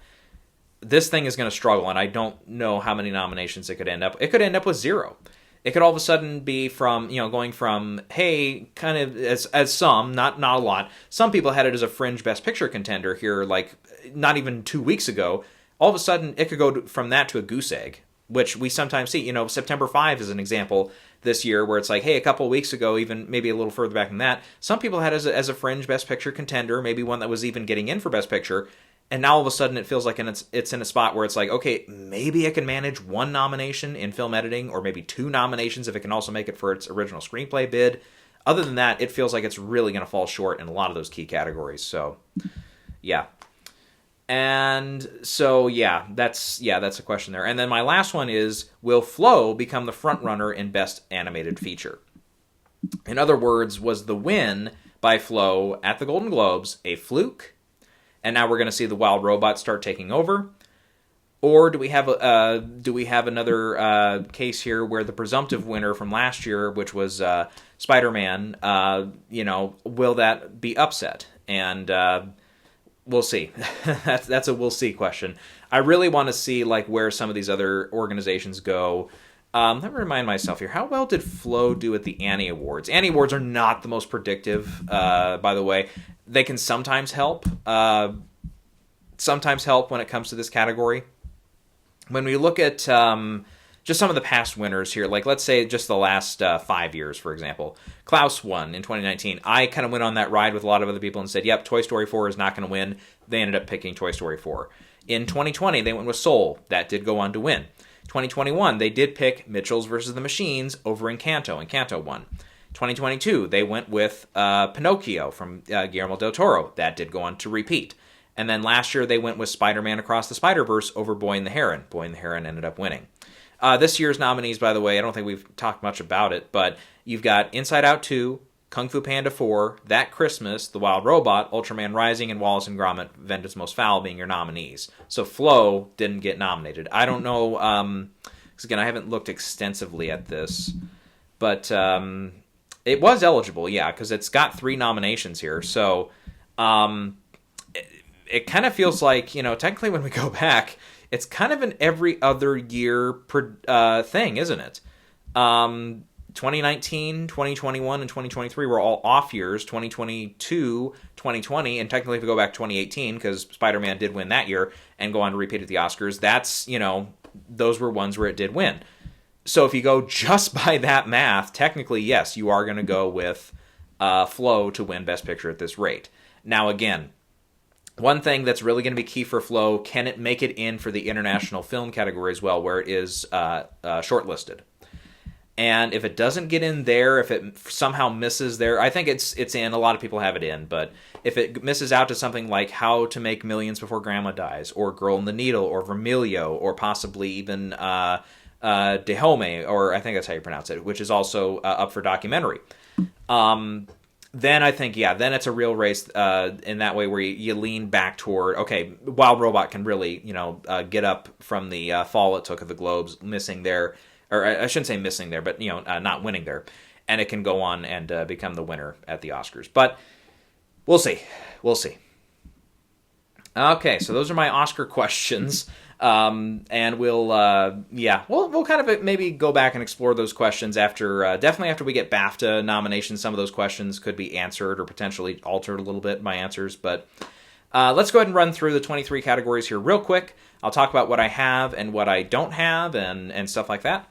[SPEAKER 1] this thing is going to struggle, and I don't know how many nominations it could end up. It could end up with 0. It could all of a sudden be from, going from, hey, kind of as some, not a lot. Some people had it as a fringe Best Picture contender here, like not even 2 weeks ago. All of a sudden, it could go from that to a goose egg, which we sometimes see. September 5 is an example this year where it's like, hey, a couple of weeks ago, even maybe a little further back than that, some people had it as a fringe Best Picture contender, maybe one that was even getting in for Best Picture. And now all of a sudden it feels like it's in a spot where it's like, okay, maybe it can manage 1 nomination in film editing, or maybe 2 nominations if it can also make it for its original screenplay bid. Other than that, it feels like it's really going to fall short in a lot of those key categories. So, yeah. And so, that's a question there. And then my last one is, will Flow become the frontrunner in Best Animated Feature? In other words, was the win by Flow at the Golden Globes a fluke? And now we're going to see the Wild Robot start taking over, or do we have another case here where the presumptive winner from last year, which was Spider-Man, will that be upset? And we'll see. that's a we'll see question. I really want to see where some of these other organizations go. Let me remind myself here. How well did Flow do at the Annie Awards? Annie Awards are not the most predictive, by the way. They can sometimes help. Sometimes help when it comes to this category. When we look at just some of the past winners here, let's say just the last 5 years, for example. Klaus won in 2019. I kind of went on that ride with a lot of other people and said, yep, Toy Story 4 is not going to win. They ended up picking Toy Story 4. In 2020, they went with Soul. That did go on to win. 2021, they did pick Mitchells vs. the Machines over Encanto. Encanto won. 2022, they went with Pinocchio from Guillermo del Toro. That did go on to repeat. And then last year, they went with Spider-Man Across the Spider-Verse over Boy and the Heron. Boy and the Heron ended up winning. This year's nominees, by the way, I don't think we've talked much about it, but you've got Inside Out 2, Kung Fu Panda 4, That Christmas, The Wild Robot, Ultraman Rising, and Wallace and Gromit: Vengeance Most Foul being your nominees. So Flow didn't get nominated. I don't know, because again, I haven't looked extensively at this, but it was eligible, yeah, because it's got 3 nominations here. So it kind of feels like, technically when we go back, it's kind of an every other year thing, isn't it? 2019, 2021, and 2023 were all off years. 2022, 2020, and technically if we go back to 2018, because Spider-Man did win that year and go on to repeat at the Oscars, that's, those were ones where it did win. So if you go just by that math, technically, yes, you are going to go with Flow to win Best Picture at this rate. Now, again, one thing that's really going to be key for Flow, can it make it in for the international film category as well, where it is shortlisted? And if it doesn't get in there, if it somehow misses there, I think it's in. A lot of people have it in, but if it misses out to something like How to Make Millions Before Grandma Dies, or Girl in the Needle, or Vermilio, or possibly even Dahomey, or I think that's how you pronounce it, which is also up for documentary. Then I think, then it's a real race in that way where you lean back toward, okay, Wild Robot can really, get up from the fall it took of the Globes, missing there, or I shouldn't say missing there, but, not winning there. And it can go on and become the winner at the Oscars. But we'll see. We'll see. Okay, so those are my Oscar questions. And we'll kind of maybe go back and explore those questions definitely after we get BAFTA nominations. Some of those questions could be answered or potentially altered a little bit, my answers. But let's go ahead and run through the 23 categories here real quick. I'll talk about what I have and what I don't have and stuff like that.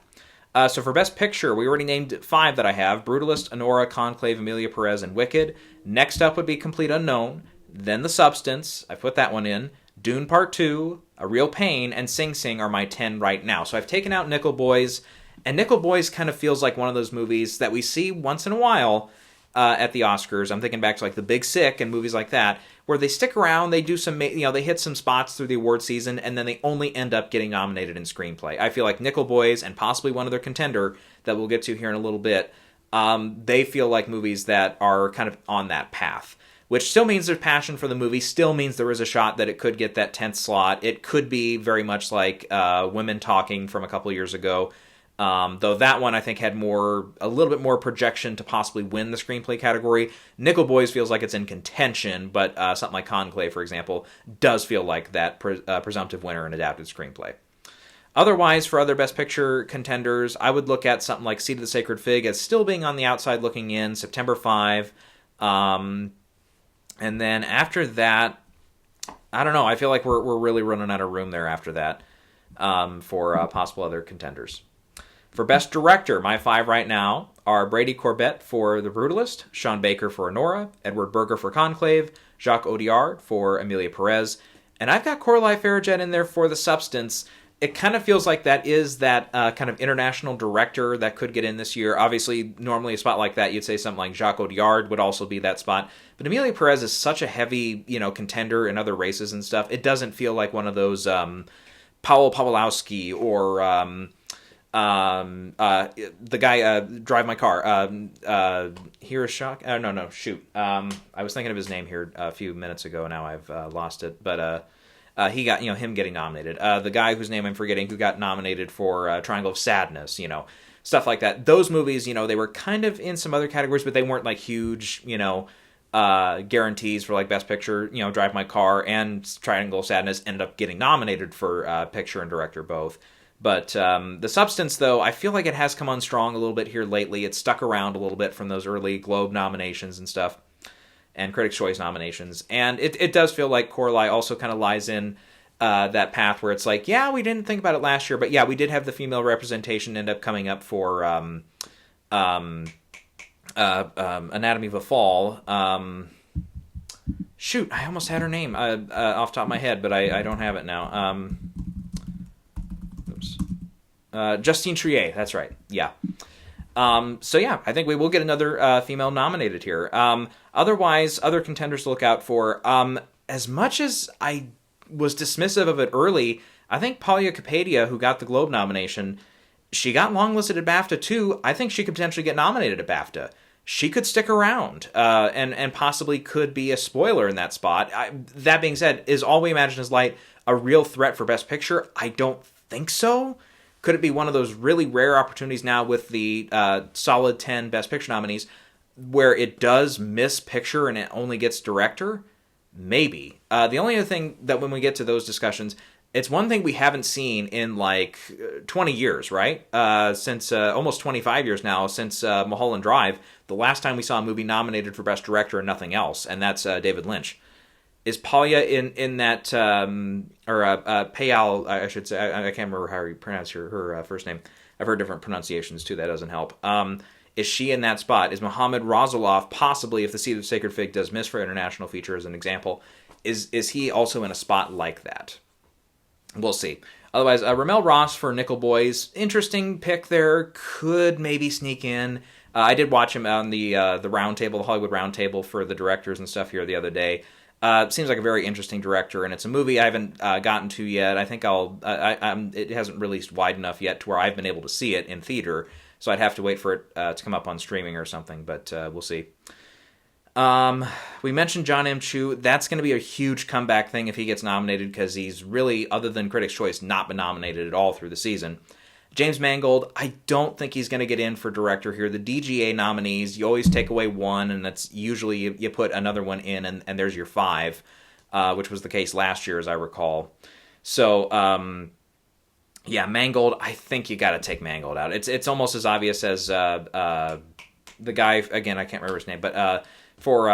[SPEAKER 1] So for Best Picture, we already named 5 that I have: Brutalist, Anora, Conclave, Emilia Perez, and Wicked. Next up would be Complete Unknown, then The Substance. I put that one in. Dune Part 2, A Real Pain, and Sing Sing are my 10 right now. So I've taken out Nickel Boys, and Nickel Boys kind of feels like one of those movies that we see once in a while at the Oscars. I'm thinking back to like The Big Sick and movies like that, where they stick around, they do some, they hit some spots through the award season, and then they only end up getting nominated in screenplay. I feel like Nickel Boys and possibly one other contender that we'll get to here in a little bit, they feel like movies that are kind of on that path. Which still means there's passion for the movie, still means there is a shot that it could get that 10th slot. It could be very much like Women Talking from a couple years ago, though that one I think had a little bit more projection to possibly win the screenplay category. Nickel Boys feels like it's in contention, but something like Conclave, for example, does feel like that presumptive winner in adapted screenplay. Otherwise, for other Best Picture contenders, I would look at something like Seed of the Sacred Fig as still being on the outside looking in, September 5, and then after that, I don't know. I feel like we're really running out of room there after that for possible other contenders. For Best Director, my 5 right now are Brady Corbett for The Brutalist, Sean Baker for Anora, Edward Berger for Conclave, Jacques Audiard for Emilia Perez, and I've got Coralie Farragut in there for The Substance. It kind of feels like that is that kind of international director that could get in this year. Obviously, normally a spot like that, you'd say something like Jacques Audiard would also be that spot. But Emilia Perez is such a heavy, contender in other races and stuff. It doesn't feel like one of those Paweł Pawlowski or the guy Drive My Car. Here is Shock. No, shoot. I was thinking of his name here a few minutes ago. Now I've lost it. But he got, him getting nominated. The guy whose name I'm forgetting who got nominated for Triangle of Sadness, stuff like that. Those movies, they were kind of in some other categories, but they weren't like huge, guarantees for like Best Picture. Drive My Car and Triangle of Sadness ended up getting nominated for Picture and Director both. But The Substance, though, I feel like it has come on strong a little bit here lately. It's stuck around a little bit from those early Globe nominations and stuff, and Critics' Choice nominations. And it does feel like Coralie also kind of lies in that path where it's like, yeah, we didn't think about it last year, but yeah, we did have the female representation end up coming up for Anatomy of a Fall. Shoot, I almost had her name off the top of my head, but I don't have it now. Justine Triet, that's right. Yeah. So yeah, I think we will get another female nominated here. Otherwise, other contenders to look out for. As much as I was dismissive of it early, I think Paula Kapadia, who got the Globe nomination, she got longlisted at BAFTA too. I think she could potentially get nominated at BAFTA. she could stick around and possibly could be a spoiler in that spot. That being said, is All We Imagine Is Light a real threat for Best Picture? I don't think so. Could it be one of those really rare opportunities now with the solid 10 Best Picture nominees where it does miss picture and it only gets director? Maybe. The only other thing that when we get to those discussions, it's one thing we haven't seen in like 20 years, right? Since almost 25 years now, since Mulholland Drive, the last time we saw a movie nominated for Best Director and nothing else, and that's David Lynch. Is Palia in that, Payal, I should say, I can't remember how you pronounce her first name. I've heard different pronunciations too, that doesn't help. Is she in that spot? Is Mohammed Razulov possibly, if The Seed of Sacred Fig does miss for international feature as an example, is he also in a spot like that? We'll see. Otherwise, Ramel Ross for Nickel Boys, interesting pick there, could maybe sneak in. I did watch him on the roundtable, the Hollywood roundtable for the directors and stuff here the other day. Seems like a very interesting director, and it's a movie I haven't gotten to yet. I think it hasn't released wide enough yet to where I've been able to see it in theater, so I'd have to wait for it to come up on streaming or something, but we'll see. We mentioned John M. Chu. That's going to be a huge comeback thing if he gets nominated, because he's really, other than Critics' Choice, not been nominated at all through the season. James Mangold, I don't think he's going to get in for director here. The DGA nominees, you always take away one, and that's usually you put another one in, and there's your 5, which was the case last year, as I recall. So, yeah, Mangold, I think you got to take Mangold out. It's almost as obvious as the guy, again, I can't remember his name, but for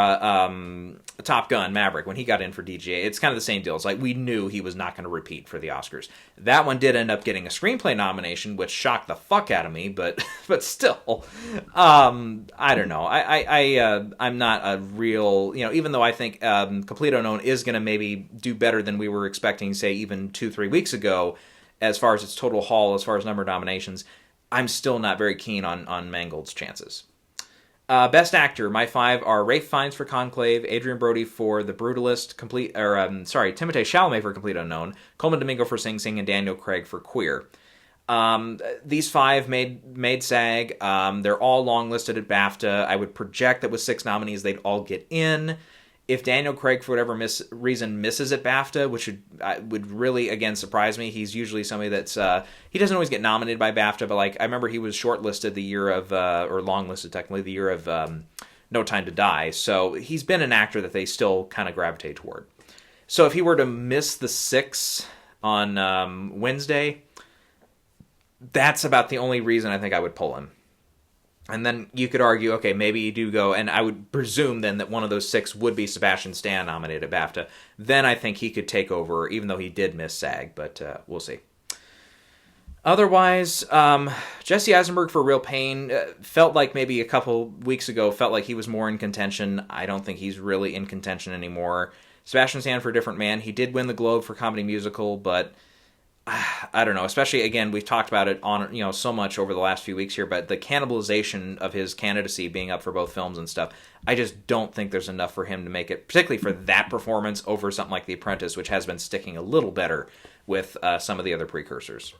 [SPEAKER 1] Top Gun, Maverick, when he got in for DGA, it's kind of the same deal. It's like we knew he was not going to repeat for the Oscars. That one did end up getting a screenplay nomination, which shocked the fuck out of me, but still, I don't know. I'm not a real, even though I think Complete Unknown is going to maybe do better than we were expecting, say, even 2-3 weeks ago, as far as its total haul, as far as number of nominations, I'm still not very keen on Mangold's chances. Best Actor, my 5 are Ralph Fiennes for Conclave, Adrian Brody for The Brutalist, Timothée Chalamet for Complete Unknown, Coleman Domingo for Sing Sing, and Daniel Craig for Queer. These 5 made SAG. They're all long listed at BAFTA. I would project that with 6 nominees, they'd all get in. If Daniel Craig, for whatever reason, misses at BAFTA, which would really, again, surprise me. He's usually somebody that's... he doesn't always get nominated by BAFTA, but I remember he was shortlisted the year of... or long-listed, technically, the year of No Time to Die. So he's been an actor that they still kind of gravitate toward. So if he were to miss the 6 on Wednesday, that's about the only reason I think I would pull him. And then you could argue, okay, maybe you do go, and I would presume then that one of those 6 would be Sebastian Stan nominated at BAFTA. Then I think he could take over, even though he did miss SAG, but we'll see. Otherwise, Jesse Eisenberg for Real Pain felt like maybe a couple weeks ago, felt like he was more in contention. I don't think he's really in contention anymore. Sebastian Stan for Different Man, he did win the Globe for Comedy Musical, but... I don't know, especially, again, we've talked about it on, so much over the last few weeks here, but the cannibalization of his candidacy being up for both films and stuff, I just don't think there's enough for him to make it, particularly for that performance over something like The Apprentice, which has been sticking a little better with some of the other precursors.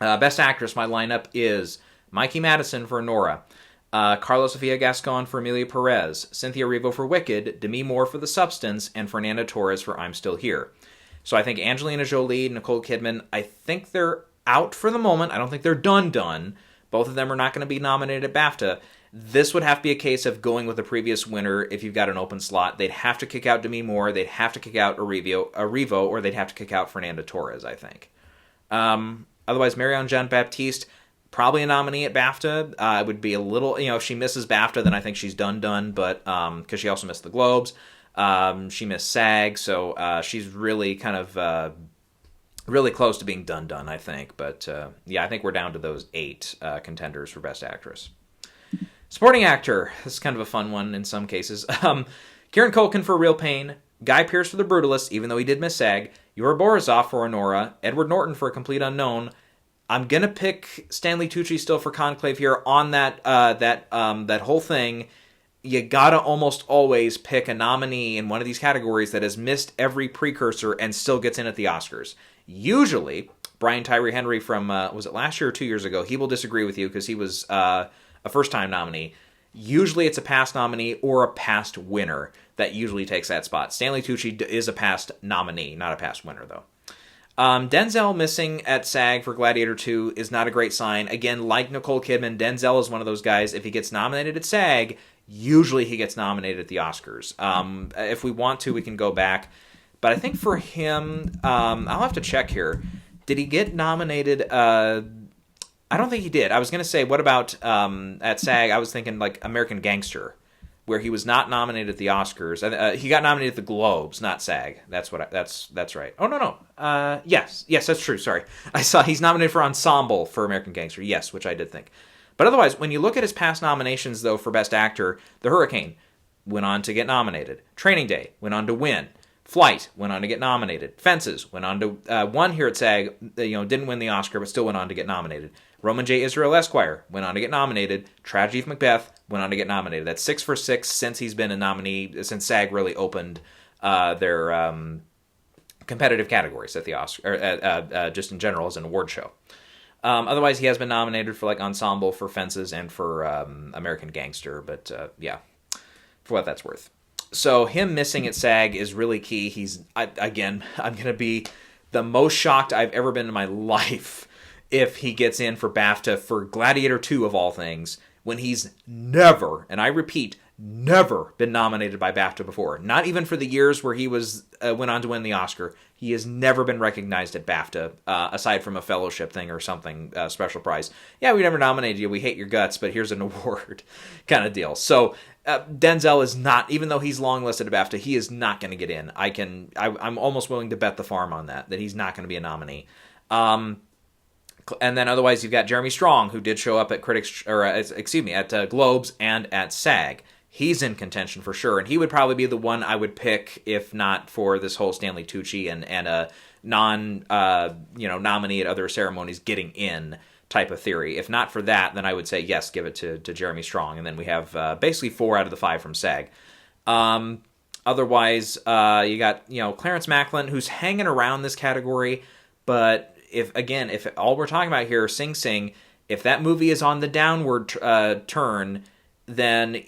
[SPEAKER 1] Best Actress, my lineup is Mikey Madison for Nora, Carla Sofia Gascon for Amelia Perez, Cynthia Erivo for Wicked, Demi Moore for The Substance, and Fernanda Torres for I'm Still Here. So I think Angelina Jolie, Nicole Kidman, I think they're out for the moment. I don't think they're done. Both of them are not going to be nominated at BAFTA. This would have to be a case of going with the previous winner if you've got an open slot. They'd have to kick out Demi Moore, they'd have to kick out Erivo, or they'd have to kick out Fernanda Torres, I think. Otherwise, Marianne Jean-Baptiste, probably a nominee at BAFTA. I would be a little, if she misses BAFTA, then I think she's done, but because she also missed the Globes. She missed SAG, so she's really kind of really close to being done, I think. But yeah, I think we're down to those 8 contenders for Best Actress. Supporting Actor, this is kind of a fun one in some cases. Kieran Culkin for Real Pain, Guy Pearce for The Brutalist, even though he did miss SAG, Yor Borisov for Honora, Edward Norton for A Complete Unknown. I'm gonna pick Stanley Tucci still for Conclave here on that whole thing. You gotta almost always pick a nominee in one of these categories that has missed every precursor and still gets in at the Oscars. Usually, Brian Tyree Henry from, was it last year or 2 years ago? He will disagree with you because he was a first-time nominee. Usually it's a past nominee or a past winner that usually takes that spot. Stanley Tucci is a past nominee, not a past winner, though. Denzel missing at SAG for Gladiator 2 is not a great sign. Again, like Nicole Kidman, Denzel is one of those guys, if he gets nominated at SAG, usually he gets nominated at the Oscars. If we want to, we can go back. But I think for him, I'll have to check here. Did he get nominated? I don't think he did. I was going to say, what about at SAG? I was thinking like American Gangster, where he was not nominated at the Oscars. He got nominated at the Globes, not SAG. That's right. Oh, no. Yes, that's true. Sorry. I saw he's nominated for Ensemble for American Gangster. Yes, which I did think. But otherwise, when you look at his past nominations, though, for Best Actor, The Hurricane went on to get nominated. Training Day went on to win. Flight went on to get nominated. Fences went on to won here at SAG. Didn't win the Oscar, but still went on to get nominated. Roman J. Israel Esquire went on to get nominated. Tragedy of Macbeth went on to get nominated. That's 6 for 6 since he's been a nominee, since SAG really opened their competitive categories at the Oscar, just in general as an award show. Otherwise, he has been nominated for like Ensemble, for Fences, and for American Gangster. But for what that's worth. So him missing at SAG is really key. I'm going to be the most shocked I've ever been in my life if he gets in for BAFTA for Gladiator 2 of all things, when he's never, and I repeat, never been nominated by BAFTA before. Not even for the years where he went on to win the Oscar. He has never been recognized at BAFTA, aside from a fellowship thing or something, special prize. Yeah, we never nominated you. We hate your guts, but here's an award kind of deal. So Denzel is not, even though he's long listed at BAFTA, he is not going to get in. I'm almost willing to bet the farm on that he's not going to be a nominee. And then otherwise you've got Jeremy Strong, who did show up at at Globes and at SAG. He's in contention for sure, and he would probably be the one I would pick if not for this whole Stanley Tucci and a nominee at other ceremonies getting in type of theory. If not for that, then I would say yes, give it to Jeremy Strong, and then we have basically 4 out of the 5 from SAG. Otherwise, you got Clarence Macklin, who's hanging around this category, but if all we're talking about here is Sing Sing, if that movie is on the downward turn, then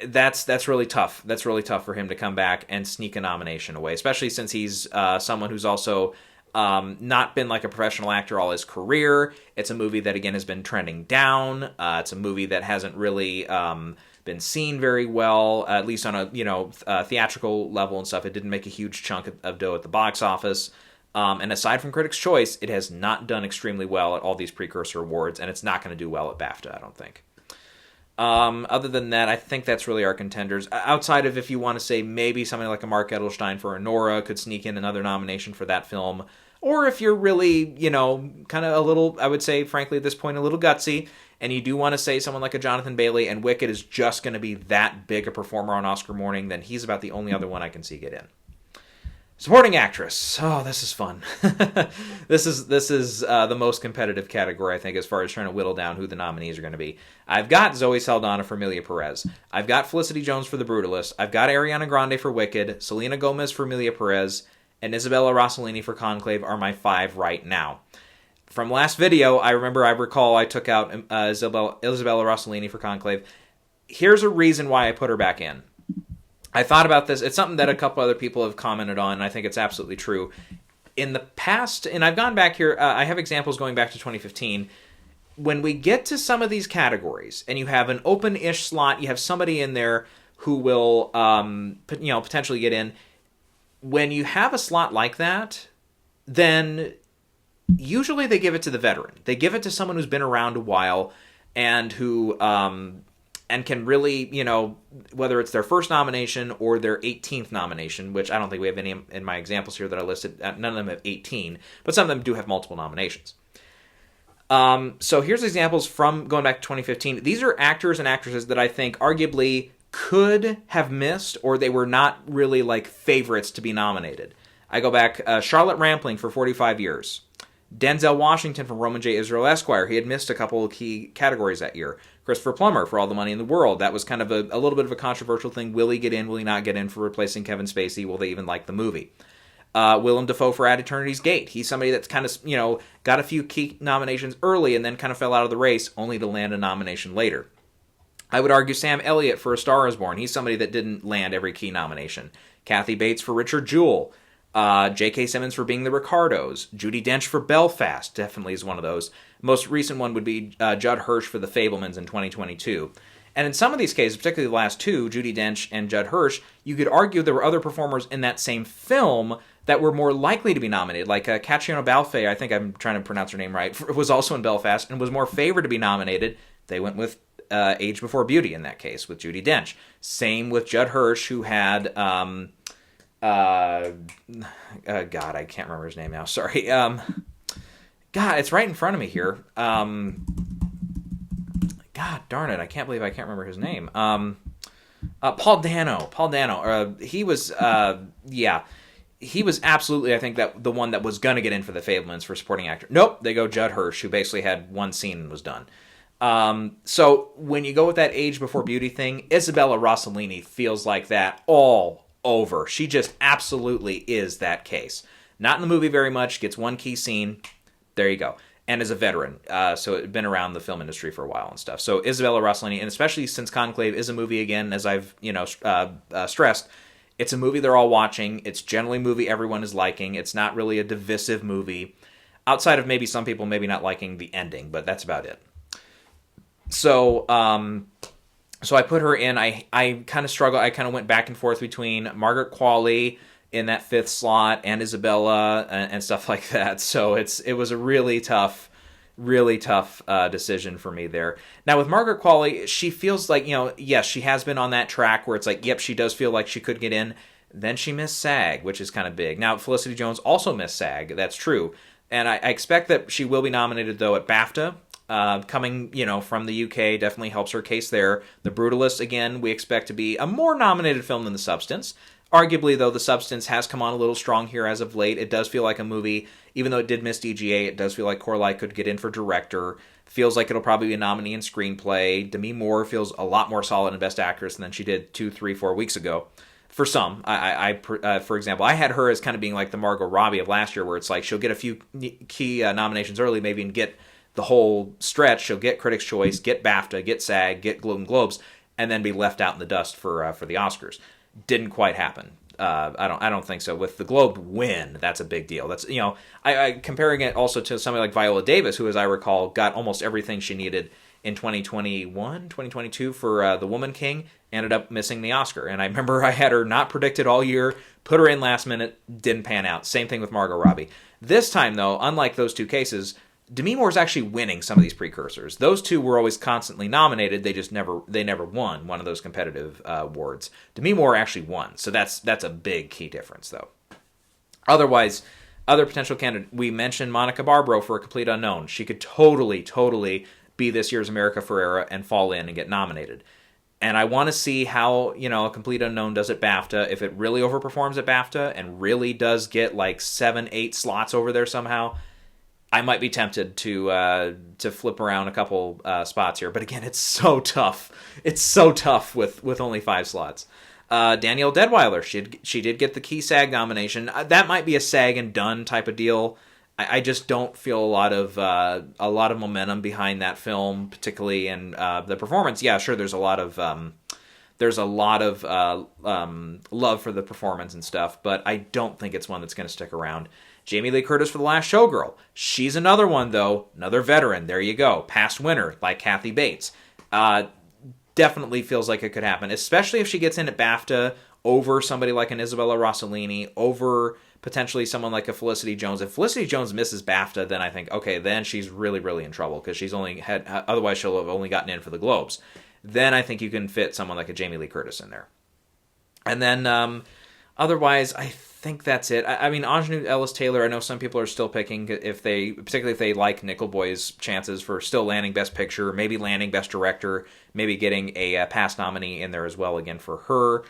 [SPEAKER 1] that's really tough. That's really tough for him to come back and sneak a nomination away, especially since he's someone who's also not been like a professional actor all his career. It's a movie that, again, has been trending down. It's a movie that hasn't really been seen very well, at least on a theatrical level and stuff. It didn't make a huge chunk of dough at the box office. And aside from Critics' Choice, it has not done extremely well at all these precursor awards, and it's not going to do well at BAFTA, I don't think. Other than that, I think that's really our contenders. Outside of, if you want to say maybe something like a Mark Edelstein for Anora could sneak in another nomination for that film, or if you're really, kind of a little, I would say, frankly, at this point, a little gutsy, and you do want to say someone like a Jonathan Bailey, and Wicked is just going to be that big a performer on Oscar morning, then he's about the only other one I can see get in. Supporting actress. Oh, this is fun. This is the most competitive category, I think, as far as trying to whittle down who the nominees are going to be. I've got Zoe Saldana for Emilia Perez. I've got Felicity Jones for The Brutalist. I've got Ariana Grande for Wicked. Selena Gomez for Emilia Perez. And Isabella Rossellini for Conclave are my 5 right now. From last video, I recall I took out Isabella Rossellini for Conclave. Here's a reason why I put her back in. I thought about this. It's something that a couple other people have commented on, and I think it's absolutely true. In the past, and I've gone back here, I have examples going back to 2015. When we get to some of these categories, and you have an open-ish slot, you have somebody in there who will, potentially get in. When you have a slot like that, then usually they give it to the veteran. They give it to someone who's been around a while and who and can really, whether it's their first nomination or their 18th nomination, which I don't think we have any in my examples here that I listed. None of them have 18, but some of them do have multiple nominations. So here's examples from going back to 2015. These are actors and actresses that I think arguably could have missed, or they were not really like favorites to be nominated. I go back, Charlotte Rampling for 45 Years. Denzel Washington from Roman J. Israel Esquire. He had missed a couple of key categories that year. Christopher Plummer for All the Money in the World. That was kind of a little bit of a controversial thing. Will he get in? Will he not get in for replacing Kevin Spacey? Will they even like the movie? Willem Dafoe for At Eternity's Gate. He's somebody that's kind of, got a few key nominations early and then kind of fell out of the race, only to land a nomination later. I would argue Sam Elliott for A Star Is Born. He's somebody that didn't land every key nomination. Kathy Bates for Richard Jewell. J.K. Simmons for Being the Ricardos. Judi Dench for Belfast definitely is one of those. Most recent one would be Judd Hirsch for The Fabelmans in 2022. And in some of these cases, particularly the last two, Judi Dench and Judd Hirsch, you could argue there were other performers in that same film that were more likely to be nominated. Like Catriona Balfe, I think I'm trying to pronounce her name right, was also in Belfast and was more favored to be nominated. They went with Age Before Beauty in that case with Judi Dench. Same with Judd Hirsch, who had... God, I can't remember his name now. Sorry. God, it's right in front of me here. God darn it. I can't believe I can't remember his name. Paul Dano. He was, he was absolutely, I think, that the one that was going to get in for The Fabelmans for supporting actor. Nope, they go Judd Hirsch, who basically had one scene and was done. So when you go with that Age Before Beauty thing, Isabella Rossellini feels like that all over. She just absolutely is that case. Not in the movie very much, gets one key scene. There you go. And is a veteran, so it's been around the film industry for a while and stuff. So Isabella Rossellini, and especially since Conclave is a movie again, as I've stressed, it's a movie they're all watching. It's generally a movie everyone is liking. It's not really a divisive movie, outside of maybe some people maybe not liking the ending, but that's about it. So, so I put her in. I kind of struggled. I kind of went back and forth between Margaret Qualley in that fifth slot and Isabella and stuff like that. So it was a really tough decision for me there. Now with Margaret Qualley, she feels like, yes, she has been on that track where it's like, yep, she does feel like she could get in. Then she missed SAG, which is kind of big. Now Felicity Jones also missed SAG. That's true. And I expect that she will be nominated, though, at BAFTA. Coming, from the UK definitely helps her case there. The Brutalist, again, we expect to be a more nominated film than The Substance. Arguably, though, The Substance has come on a little strong here as of late. It does feel like a movie, even though it did miss DGA, it does feel like Coralie could get in for director. Feels like it'll probably be a nominee in screenplay. Demi Moore feels a lot more solid in Best Actress than she did 2, 3, 4 weeks ago. For some, for example, I had her as kind of being like the Margot Robbie of last year, where it's like she'll get a few key nominations early, maybe, and get the whole stretch. She'll get Critics' Choice, get BAFTA, get SAG, get Golden Globes, and then be left out in the dust for the Oscars. Didn't quite happen. I don't think so. With the Globe win, that's a big deal. That's I comparing it also to somebody like Viola Davis, who, as I recall, got almost everything she needed in 2022 for The Woman King, ended up missing the Oscar. And I remember I had her not predicted all year, put her in last minute, didn't pan out. Same thing with Margot Robbie. This time, though, unlike those two cases, Demi Moore is actually winning some of these precursors. Those two were always constantly nominated. They never won one of those competitive awards. Demi Moore actually won, so that's a big key difference, though. Otherwise, other potential candidates, we mentioned Monica Barbaro for A Complete Unknown. She could totally be this year's America Ferrera and fall in and get nominated. And I want to see how, A Complete Unknown does at BAFTA. If it really overperforms at BAFTA and really does get like 7, 8 slots over there somehow, I might be tempted to flip around a couple spots here. But again, it's so tough. It's so tough with only 5 slots. Danielle Deadwyler, she did get the key SAG nomination. That might be a SAG and done type of deal. I just don't feel a lot of momentum behind that film, particularly in the performance. Yeah, sure, there's a lot of love for the performance and stuff, but I don't think it's one that's going to stick around. Jamie Lee Curtis for The Last Showgirl. She's another one, though. Another veteran. There you go. Past winner, like Kathy Bates. Definitely feels like it could happen, especially if she gets in at BAFTA over somebody like an Isabella Rossellini, over potentially someone like a Felicity Jones. If Felicity Jones misses BAFTA, then I think, okay, then she's really in trouble, because otherwise she'll have only gotten in for the Globes. Then I think you can fit someone like a Jamie Lee Curtis in there. And then otherwise, I think that's it. I mean, Aunjanue Ellis-Taylor, I know some people are still picking, particularly if they like Nickel Boy's chances for still landing Best Picture, maybe landing Best Director, maybe getting a past nominee in there as well again for her.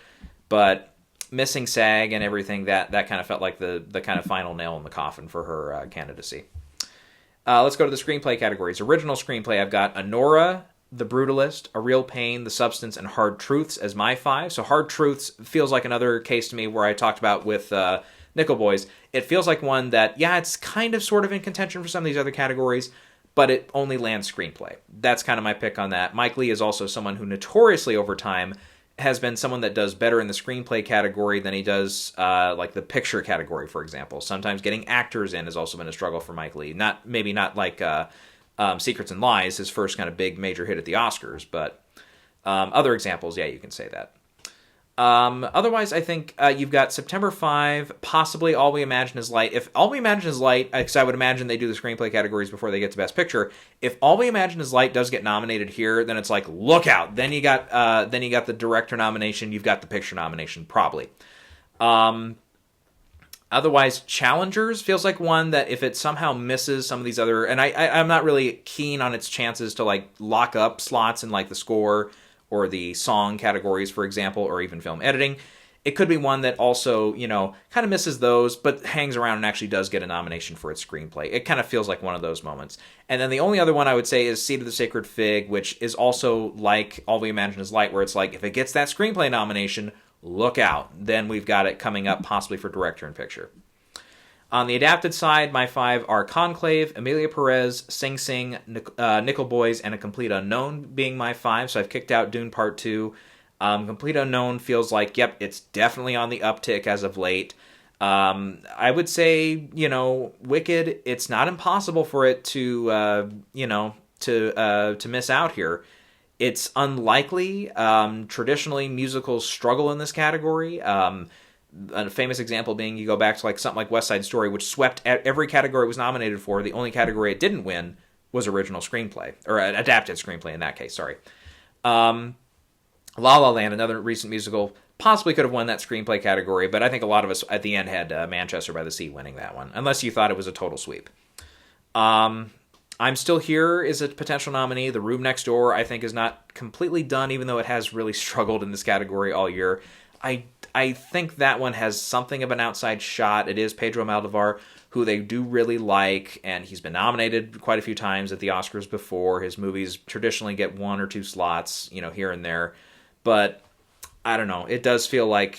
[SPEAKER 1] But missing SAG and everything, that kind of felt like the kind of final nail in the coffin for her candidacy. Let's go to the screenplay categories. Original screenplay, I've got Anora, The Brutalist, A Real Pain, The Substance, and Hard Truths as my 5. So Hard Truths feels like another case to me where I talked about with Nickel Boys. It feels like one that, yeah, it's kind of sort of in contention for some of these other categories, but it only lands screenplay. That's kind of my pick on that. Mike Leigh is also someone who notoriously over time has been someone that does better in the screenplay category than he does like the picture category, for example. Sometimes getting actors in has also been a struggle for Mike Leigh. Maybe not like Secrets and Lies, his first kind of big major hit at the Oscars, but other examples, yeah, you can say that. Otherwise, I think you've got September 5, possibly All We Imagine Is Light. If All We Imagine Is Light, because I would imagine they do the screenplay categories before they get to Best Picture. If All We Imagine Is Light does get nominated here, then it's like, look out. Then you got the director nomination. You've got the picture nomination, probably. Otherwise, Challengers feels like one that if it somehow misses some of these other, and I'm not really keen on its chances to like lock up slots in like the score or the song categories, for example, or even film editing. It could be one that also, kind of misses those, but hangs around and actually does get a nomination for its screenplay. It kind of feels like one of those moments. And then the only other one I would say is Seed of the Sacred Fig, which is also like All We Imagine Is Light, where it's like, if it gets that screenplay nomination, look out. Then we've got it coming up possibly for director and picture. On the adapted side, my 5 are Conclave, Emilia Perez, Sing Sing, Nickel Boys, and A Complete Unknown being my 5. So I've kicked out Dune Part 2. Complete Unknown feels like, yep, it's definitely on the uptick as of late. I would say, Wicked, it's not impossible for it to miss out here. It's unlikely. Traditionally, musicals struggle in this category. A famous example being you go back to like something like West Side Story, which swept every category it was nominated for. The only category it didn't win was original screenplay, or adapted screenplay in that case, sorry. La La Land, another recent musical, possibly could have won that screenplay category, but I think a lot of us at the end had Manchester by the Sea winning that one, unless you thought it was a total sweep. I'm Still Here is a potential nominee. The Room Next Door, I think, is not completely done, even though it has really struggled in this category all year. I think that one has something of an outside shot. It is Pedro Almodovar, who they do really like, and he's been nominated quite a few times at the Oscars before. His movies traditionally get 1 or 2 slots, here and there. But I don't know. It feels like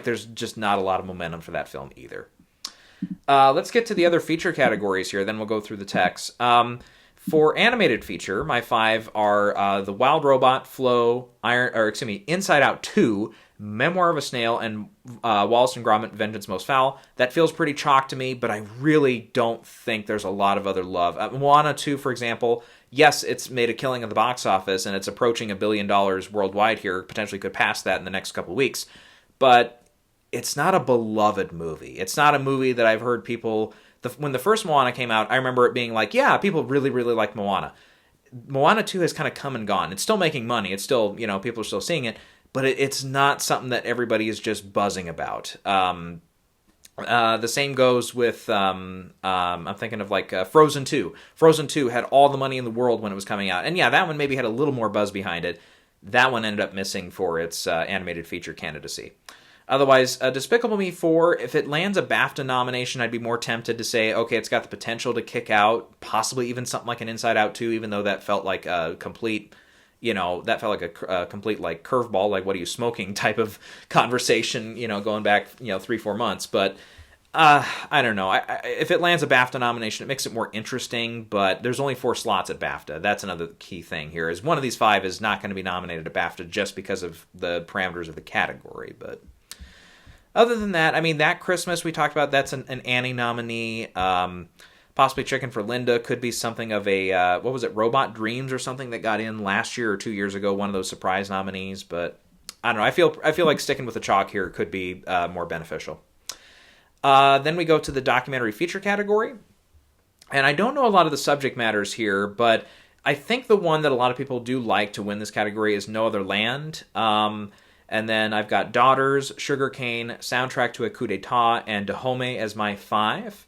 [SPEAKER 1] there's just not a lot of momentum for that film either. Let's get to the other feature categories here, then we'll go through the text. For animated feature, my 5 are The Wild Robot, Flow, Inside Out 2, Memoir of a Snail, and Wallace and Gromit, Vengeance Most Foul. That feels pretty chalk to me, but I really don't think there's a lot of other love. Moana 2, for example, yes, it's made a killing at the box office, and it's approaching $1 billion worldwide here, potentially could pass that in the next couple weeks, but it's not a beloved movie. It's not a movie that I've heard people... When the first Moana came out, I remember it being like, yeah, people really, really like Moana. Moana 2 has kind of come and gone. It's still making money. It's still, people are still seeing it, but it's not something that everybody is just buzzing about. The same goes with, I'm thinking of like Frozen 2. Frozen 2 had all the money in the world when it was coming out. And yeah, that one maybe had a little more buzz behind it. That one ended up missing for its animated feature candidacy. Otherwise, Despicable Me 4, if it lands a BAFTA nomination, I'd be more tempted to say, okay, it's got the potential to kick out, possibly even something like an Inside Out 2, even though that felt like a complete, a complete like curveball, like what are you smoking type of conversation, going back, 3-4 months. But I don't know. If it lands a BAFTA nomination, it makes it more interesting, but there's only 4 slots at BAFTA. That's another key thing here, is one of these 5 is not going to be nominated at BAFTA just because of the parameters of the category, but... Other than that, That Christmas we talked about, that's an Annie nominee. Possibly Chicken for Linda could be something of a, Robot Dreams or something that got in last year or 2 years ago, one of those surprise nominees. But I don't know, I feel like sticking with the chalk here could be more beneficial. Then we go to the documentary feature category. And I don't know a lot of the subject matters here, but I think the one that a lot of people do like to win this category is No Other Land. And then I've got Daughters, Sugarcane, Soundtrack to a Coup d'etat, and Dahomey as my 5.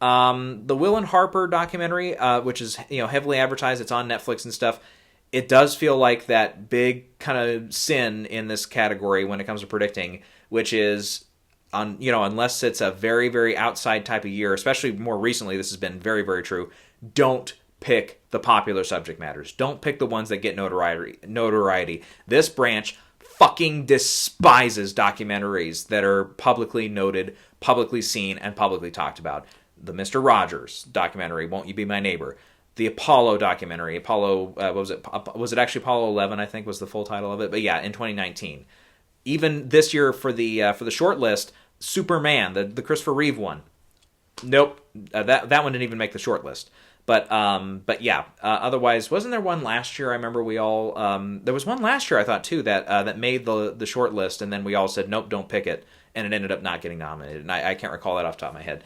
[SPEAKER 1] The Will and Harper documentary, which is heavily advertised, it's on Netflix and stuff. It does feel like that big kind of sin in this category when it comes to predicting, which is, unless it's a very, very outside type of year, especially more recently, this has been very, very true. Don't pick the popular subject matters. Don't pick the ones that get notoriety. This branch fucking despises documentaries that are publicly noted, publicly seen, and publicly talked about. the Mr. Rogers documentary, Won't You Be My Neighbor, the Apollo documentary, Apollo, what was it? Was it actually Apollo 11? I think was the full title of it. But yeah, in 2019. Even this year for the short list, Superman, the Christopher Reeve one. Nope, that one didn't even make the short list. But yeah. Otherwise, wasn't there one last year? I remember we all there was one last year I thought too that made the short list, and then we all said nope, don't pick it, and it ended up not getting nominated. And I can't recall that off the top of my head.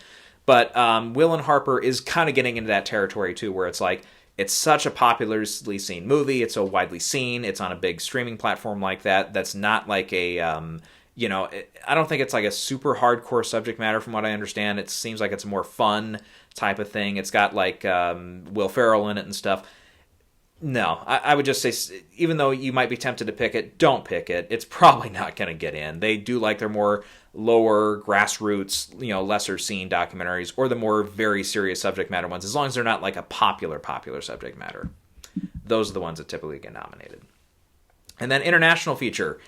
[SPEAKER 1] But Will and Harper is kind of getting into that territory too, where it's like it's such a popularly seen movie, it's so widely seen, it's on a big streaming platform like that. That's not like a I don't think it's like a super hardcore subject matter from what I understand. It seems like it's a more fun type of thing. It's got like Will Ferrell in it and stuff. No, I would just say, even though you might be tempted to pick it, don't pick it. It's probably not going to get in. They do like their more lower grassroots, lesser seen documentaries, or the more very serious subject matter ones, as long as they're not like a popular subject matter. Those are the ones that typically get nominated. And then international feature.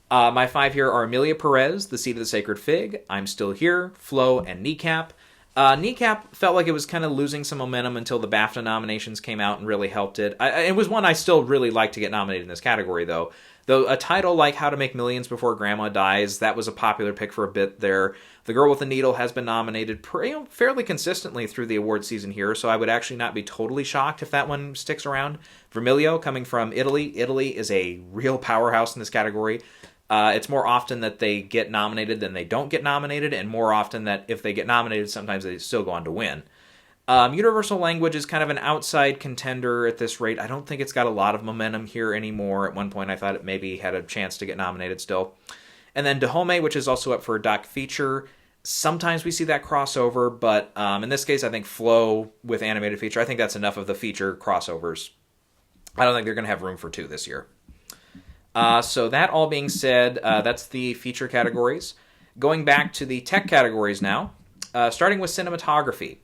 [SPEAKER 1] My 5 here are Amelia Perez, The Seed of the Sacred Fig, I'm Still Here, Flo, and Kneecap. Kneecap felt like it was kind of losing some momentum until the BAFTA nominations came out and really helped it. It was one I still really like to get nominated in this category, though. Though a title like How to Make Millions Before Grandma Dies, that was a popular pick for a bit there. The Girl with the Needle has been nominated fairly consistently through the award season here, so I would actually not be totally shocked if that one sticks around. Vermilio, coming from Italy. Italy is a real powerhouse in this category. It's more often that they get nominated than they don't get nominated, and more often that if they get nominated, sometimes they still go on to win. Universal Language is kind of an outside contender at this rate. I don't think it's got a lot of momentum here anymore. At one point, I thought it maybe had a chance to get nominated still. And then Dahomey, which is also up for a doc feature. Sometimes we see that crossover, but in this case, I think Flo with animated feature, I think that's enough of the feature crossovers. I don't think they're going to have room for two this year. So that all being said, that's the feature categories. Going back to the tech categories now, starting with cinematography.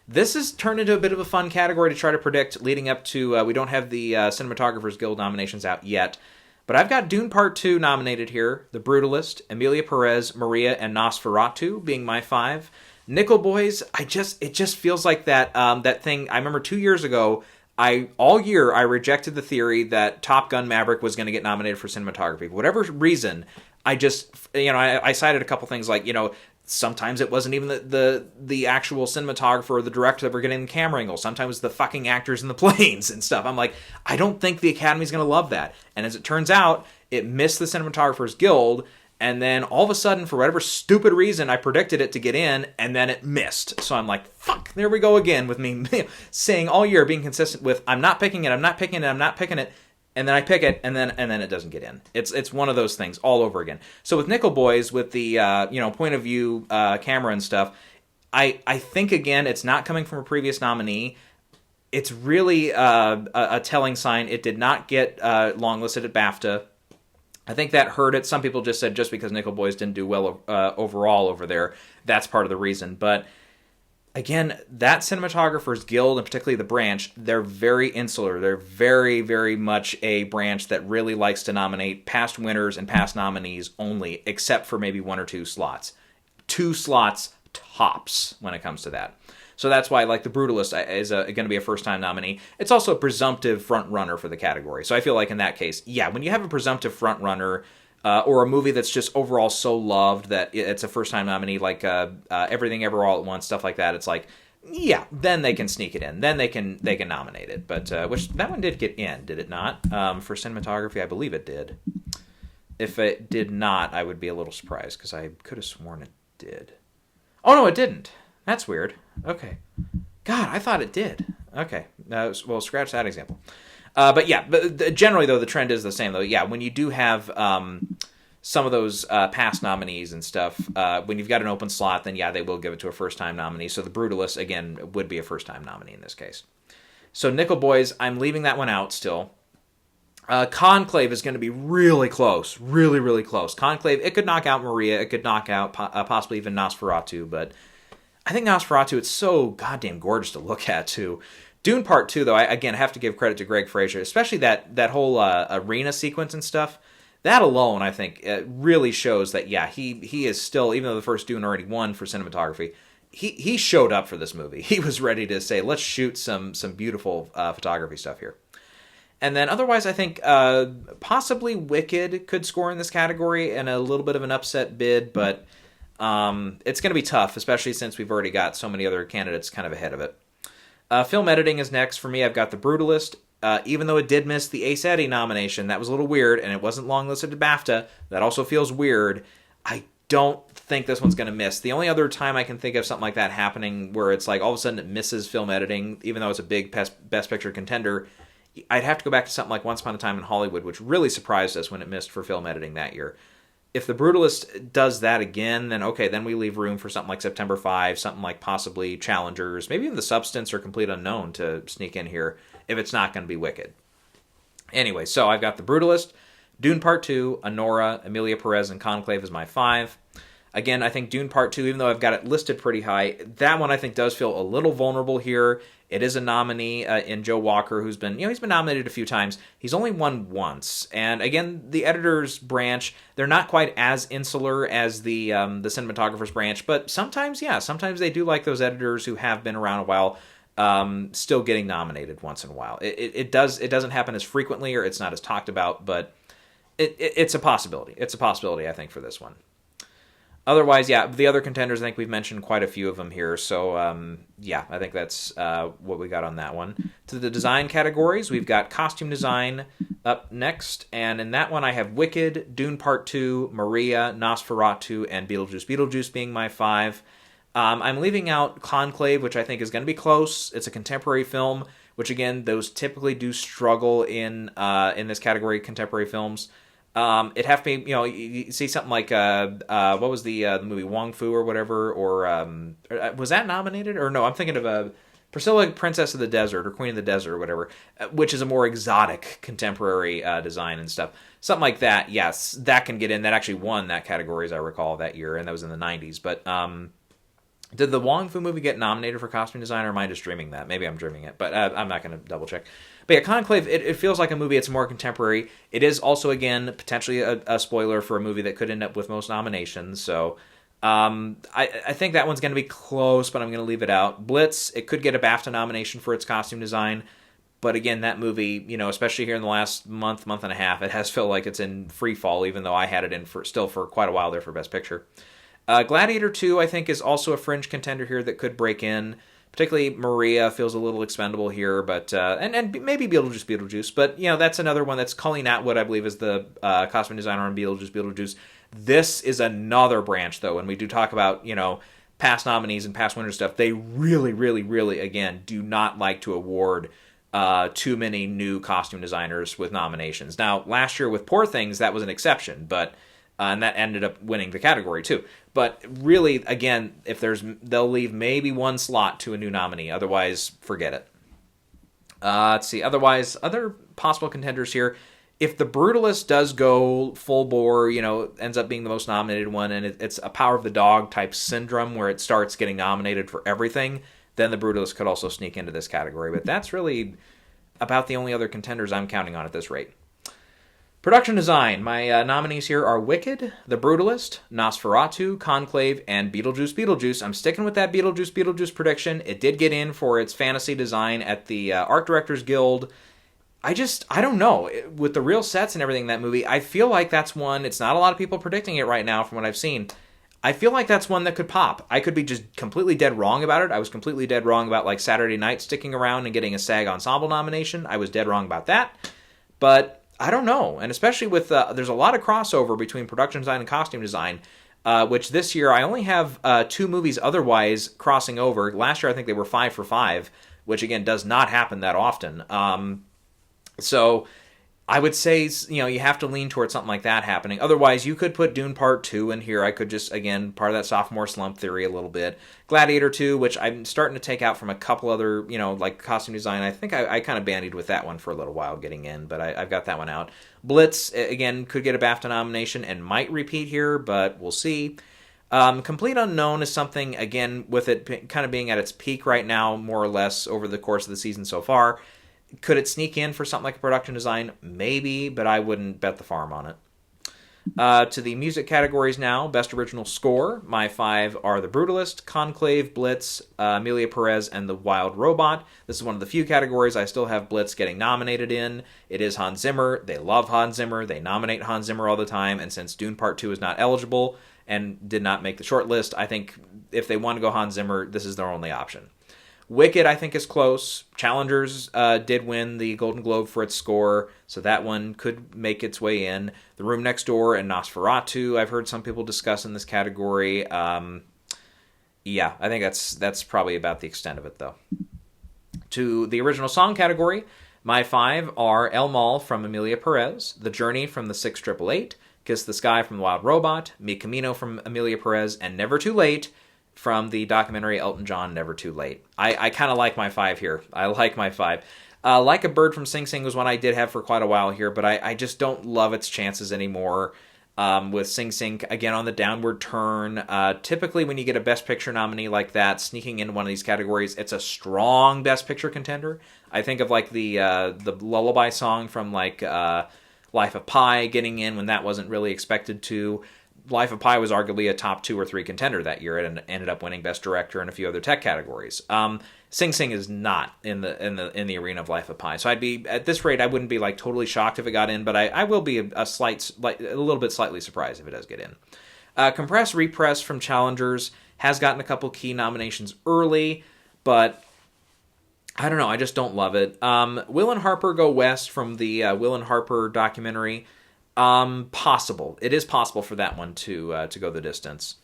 [SPEAKER 1] This has turned into a bit of a fun category to try to predict leading up to, we don't have the Cinematographers Guild nominations out yet, but I've got Dune Part 2 nominated here, The Brutalist, Emilia Perez, Maria, and Nosferatu being my 5. Nickel Boys, it just feels like that thing, I remember 2 years ago, all year I rejected the theory that Top Gun Maverick was going to get nominated for cinematography. For whatever reason, I just, I cited a couple things like, sometimes it wasn't even the actual cinematographer or the director that were getting the camera angle. Sometimes it was the fucking actors in the planes and stuff. I'm like, I don't think the Academy's going to love that. And as it turns out, it missed the Cinematographers Guild. And then all of a sudden, for whatever stupid reason, I predicted it to get in, and then it missed. So I'm like, fuck, there we go again with me saying all year, being consistent with, I'm not picking it, I'm not picking it, I'm not picking it. And then I pick it, and then it doesn't get in. It's one of those things all over again. So with Nickel Boys, with the point of view camera and stuff, I think again it's not coming from a previous nominee. It's really a telling sign. It did not get longlisted at BAFTA. I think that hurt it. Some people just said just because Nickel Boys didn't do well overall over there, that's part of the reason. But again, that Cinematographers Guild, and particularly the branch, they're very insular. They're very, very much a branch that really likes to nominate past winners and past nominees only, except for maybe 1 or 2 slots. 2 slots tops when it comes to that. So that's why, like, The Brutalist is going to be a first-time nominee. It's also a presumptive front-runner for the category. So I feel like in that case, yeah, when you have a presumptive front-runner, or a movie that's just overall so loved that it's a first-time nominee, like Everything Ever All at Once, stuff like that, it's like, yeah, then they can sneak it in. Then they can nominate it. But which that one did get in, did it not? For cinematography, I believe it did. If it did not, I would be a little surprised, because I could have sworn it did. Oh, no, it didn't. That's weird. Okay. God, I thought it did. Okay. Well, scratch that example. But yeah, generally, though, the trend is the same, though. Yeah, when you do have some of those past nominees and stuff, when you've got an open slot, then yeah, they will give it to a first-time nominee. So The Brutalist, again, would be a first-time nominee in this case. So Nickel Boys, I'm leaving that one out still. Conclave is going to be really close. Really, really close. Conclave, it could knock out Maria. It could knock out possibly even Nosferatu. But I think Nosferatu, it's so goddamn gorgeous to look at, too. Dune Part 2, though, I again have to give credit to Greg Fraser, especially that whole arena sequence and stuff. That alone, I think, really shows that, yeah, he is still, even though the first Dune already won for cinematography, he showed up for this movie. He was ready to say, let's shoot some beautiful photography stuff here. And then otherwise, I think possibly Wicked could score in this category and a little bit of an upset bid, but it's going to be tough, especially since we've already got so many other candidates kind of ahead of it. Film editing is next. For me, I've got The Brutalist. Even though it did miss the Ace Eddie nomination, that was a little weird, and it wasn't longlisted to BAFTA. That also feels weird. I don't think this one's going to miss. The only other time I can think of something like that happening where it's like all of a sudden it misses film editing, even though it's a big Best Picture contender, I'd have to go back to something like Once Upon a Time in Hollywood, which really surprised us when it missed for film editing that year. If The Brutalist does that again, then okay, then we leave room for something like September 5, something like possibly Challengers, maybe even The Substance or Complete Unknown to sneak in here if it's not going to be Wicked. Anyway, so I've got The Brutalist, Dune Part 2, Anora, Emilia Perez, and Conclave is my 5. Again, I think Dune Part 2, even though I've got it listed pretty high, that one I think does feel a little vulnerable here. It is a nominee in Joe Walker, who's been, he's been nominated a few times. He's only won once. And again, the editors branch, they're not quite as insular as the cinematographer's branch, but sometimes they do like those editors who have been around a while, still getting nominated once in a while. It doesn't happen as frequently, or it's not as talked about, but it's a possibility. It's a possibility, I think, for this one. Otherwise, the other contenders, I think we've mentioned quite a few of them here. So, I think that's what we got on that one. To the design categories, we've got costume design up next. And in that one, I have Wicked, Dune Part 2, Maria, Nosferatu, and Beetlejuice. Beetlejuice being my 5. I'm leaving out Conclave, which I think is going to be close. It's a contemporary film, which, again, those typically do struggle in this category, contemporary films. It'd have to be, you see something like, what was the movie Wong Fu or whatever, or was that nominated? Or no, I'm thinking of Priscilla, Princess of the Desert, or Queen of the Desert, or whatever, which is a more exotic contemporary design and stuff. Something like that, yes, that can get in. That actually won that category, as I recall, that year, and that was in the 90s. But did the Wong Fu movie get nominated for costume design, or am I just dreaming that? Maybe I'm dreaming it, but I'm not going to double check. But yeah, Conclave, it feels like a movie. It's more contemporary. It is also, again, potentially a spoiler for a movie that could end up with most nominations. So I think that one's going to be close, but I'm going to leave it out. Blitz, it could get a BAFTA nomination for its costume design. But again, that movie, especially here in the last month and a half, it has felt like it's in free fall, even though I had it in for quite a while there for Best Picture. Gladiator 2, I think, is also a fringe contender here that could break in. Particularly Maria feels a little expendable here, but and maybe Beetlejuice. But, that's another one that's Colleen Atwood, I believe, is the costume designer on Beetlejuice. This is another branch, though, when we do talk about, past nominees and past winners stuff. They really, really, really, again, do not like to award too many new costume designers with nominations. Now, last year with Poor Things, that was an exception, but and that ended up winning the category too. But really, again, they'll leave maybe one slot to a new nominee. Otherwise, forget it. Let's see. Otherwise, other possible contenders here. If The Brutalist does go full bore, ends up being the most nominated one, and it's a Power of the Dog type syndrome where it starts getting nominated for everything, then The Brutalist could also sneak into this category. But that's really about the only other contenders I'm counting on at this rate. Production design. My nominees here are Wicked, The Brutalist, Nosferatu, Conclave, and Beetlejuice. I'm sticking with that Beetlejuice prediction. It did get in for its fantasy design at the Art Directors Guild. I don't know. With the real sets and everything in that movie, I feel like that's one, it's not a lot of people predicting it right now from what I've seen. I feel like that's one that could pop. I could be just completely dead wrong about it. I was completely dead wrong about like Saturday Night sticking around and getting a SAG Ensemble nomination. I was dead wrong about that. But I don't know, and especially with there's a lot of crossover between production design and costume design, which this year I only have 2 movies otherwise crossing over. Last year I think they were 5 for 5, which again does not happen that often. So I would say, you have to lean towards something like that happening. Otherwise, you could put Dune Part 2 in here. I could just, again, part of that sophomore slump theory a little bit. Gladiator 2, which I'm starting to take out from a couple other, like costume design. I think I kind of bandied with that one for a little while getting in, but I've got that one out. Blitz, again, could get a BAFTA nomination and might repeat here, but we'll see. Complete Unknown is something, again, with it kind of being at its peak right now, more or less, over the course of the season so far. Could it sneak in for something like a production design? Maybe, but I wouldn't bet the farm on it. To the music categories now. Best Original Score. My 5 are The Brutalist, Conclave, Blitz, Amelia Perez, and The Wild Robot. This is one of the few categories I still have Blitz getting nominated in. It is Hans Zimmer. They love Hans Zimmer. They nominate Hans Zimmer all the time. And since Dune Part 2 is not eligible and did not make the short list, I think if they want to go Hans Zimmer, this is their only option. Wicked, I think, is close. Challengers did win the Golden Globe for its score, so that one could make its way in. The Room Next Door and Nosferatu, I've heard some people discuss in this category. Yeah, I think that's probably about the extent of it, though. To the original song category, my 5 are El Mal from Amelia Perez, The Journey from the 6888, Kiss the Sky from The Wild Robot, Mi Camino from Amelia Perez, and Never Too Late from the documentary Elton John, Never Too Late. I kind of like my 5 here. I like my 5. Like a Bird from Sing Sing was one I did have for quite a while here, but I just don't love its chances anymore. With Sing Sing, again, on the downward turn. Typically, when you get a Best Picture nominee like that, sneaking into one of these categories, it's a strong Best Picture contender. I think of like the Lullaby song from like Life of Pi getting in when that wasn't really expected to. Life of Pi was arguably a top 2 or 3 contender that year and ended up winning Best Director and a few other tech categories. Sing Sing is not in the arena of Life of Pi, so I'd be at this rate I wouldn't be like totally shocked if it got in, but I will be a little bit slightly surprised if it does get in. Compress Repress from Challengers has gotten a couple key nominations early, but I don't know, I just don't love it. Will and Harper Go West from the Will and Harper documentary. Possible. It is possible for that one to go the distance.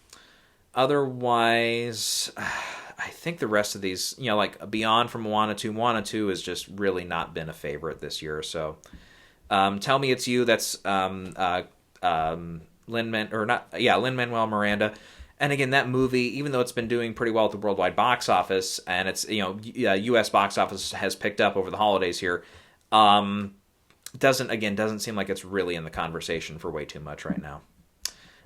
[SPEAKER 1] Otherwise, I think the rest of these, like Beyond from Moana 2. Moana 2 has just really not been a favorite this year. So, Tell Me It's You. That's Lin-Manuel Miranda. And again, that movie, even though it's been doing pretty well at the worldwide box office, and it's U.S. box office has picked up over the holidays here. Doesn't seem like it's really in the conversation for way too much right now.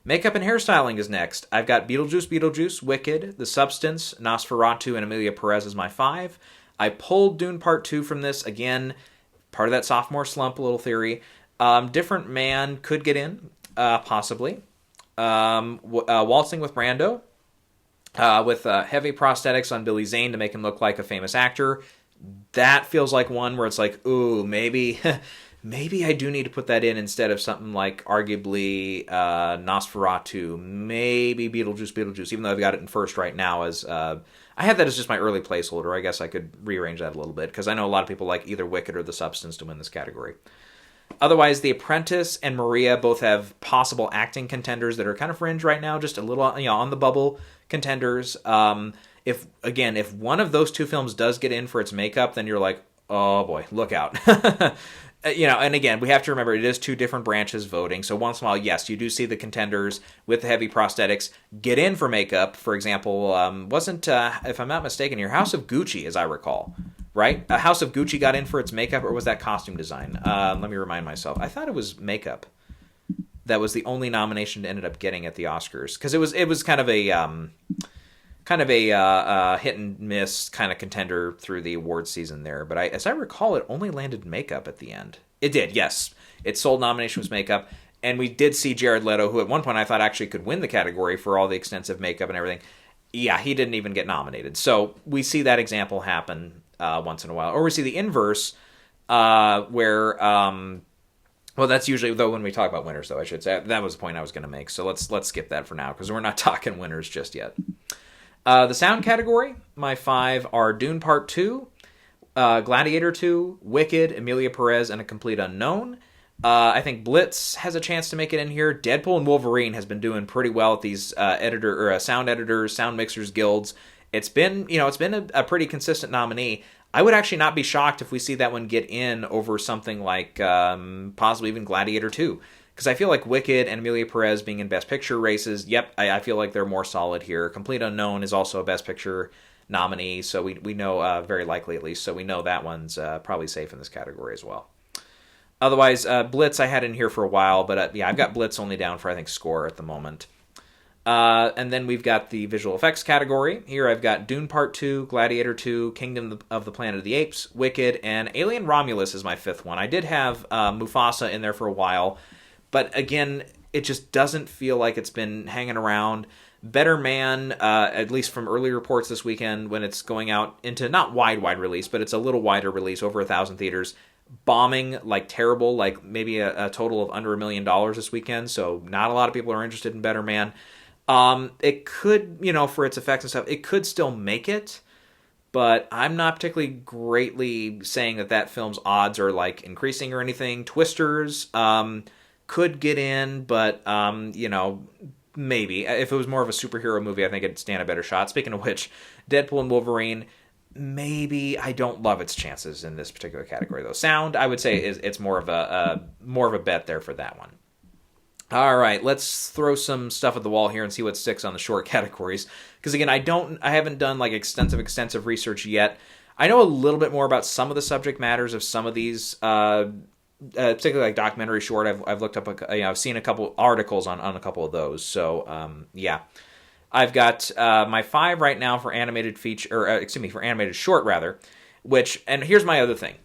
[SPEAKER 1] Makeup and hairstyling is next. I've got Beetlejuice, Wicked, The Substance, Nosferatu, and Amelia Perez as my 5. I pulled Dune Part 2 from this. Again, part of that sophomore slump, a little theory. Different Man could get in, possibly. Waltzing with Brando, with heavy prosthetics on Billy Zane to make him look like a famous actor. That feels like one where it's like, ooh, maybe I do need to put that in instead of something like arguably Nosferatu, maybe Beetlejuice, even though I've got it in first right now as I had that as just my early placeholder. I guess I could rearrange that a little bit because I know a lot of people like either Wicked or The Substance to win this category. Otherwise, The Apprentice and Maria both have possible acting contenders that are kind of fringe right now, just a little on the bubble contenders. If one of those two films does get in for its makeup, then you're like, oh boy, look out. And again, we have to remember it is 2 different branches voting. So once in a while, yes, you do see the contenders with the heavy prosthetics get in for makeup. For example, wasn't, if I'm not mistaken, your House of Gucci, as I recall, right? House of Gucci got in for its makeup, or was that costume design? Let me remind myself. I thought it was makeup. That was the only nomination it ended up getting at the Oscars. Because it was kind of a hit and miss kind of contender through the awards season there. But as I recall, it only landed makeup at the end. It did, yes. Its sole nomination was makeup. And we did see Jared Leto, who at one point I thought actually could win the category for all the extensive makeup and everything. Yeah, he didn't even get nominated. So we see that example happen once in a while. Or we see the inverse where... well, that's usually, though, when we talk about winners, though, I should say. That was the point I was going to make. So let's skip that for now, because we're not talking winners just yet. The sound category, my 5 are Dune Part 2, Gladiator 2, Wicked, Amelia Perez, and A Complete Unknown. I think Blitz has a chance to make it in here. Deadpool and Wolverine has been doing pretty well at these sound editors, sound mixers guilds. It's been a pretty consistent nominee. I would actually not be shocked if we see that one get in over something like possibly even Gladiator 2. Because I feel like Wicked and Amelia Perez being in Best Picture races, yep, I feel like they're more solid here. Complete Unknown is also a Best Picture nominee, so we know, very likely at least, so we know that one's probably safe in this category as well. Otherwise, Blitz I had in here for a while, but I've got Blitz only down for, I think, score at the moment. And then we've got the visual effects category. Here I've got Dune Part 2, Gladiator 2, Kingdom of the Planet of the Apes, Wicked, and Alien Romulus is my 5th one. I did have Mufasa in there for a while, but again, It just doesn't feel like it's been hanging around. Better Man, at least from early reports this weekend, when it's going out into not wide release, but it's a little wider release, over 1,000 theaters, bombing like terrible, like maybe a total of under $1 million this weekend. So not a lot of people are interested in Better Man. It could, for its effects and stuff, it could still make it, but I'm not particularly greatly saying that film's odds are like increasing or anything. Twisters could get in, but maybe. If it was more of a superhero movie, I think it'd stand a better shot. Speaking of which, Deadpool and Wolverine, maybe. I don't love its chances in this particular category, though. Sound, I would say, it's more of a bet there for that one. All right, let's throw some stuff at the wall here and see what sticks on the short categories. Because again, I haven't done like extensive research yet. I know a little bit more about some of the subject matters of some of these. Particularly like documentary short, I've looked up, I've seen a couple articles on a couple of those. So yeah, I've got my 5 right now for animated feature, or for animated short rather. And here's my other thing,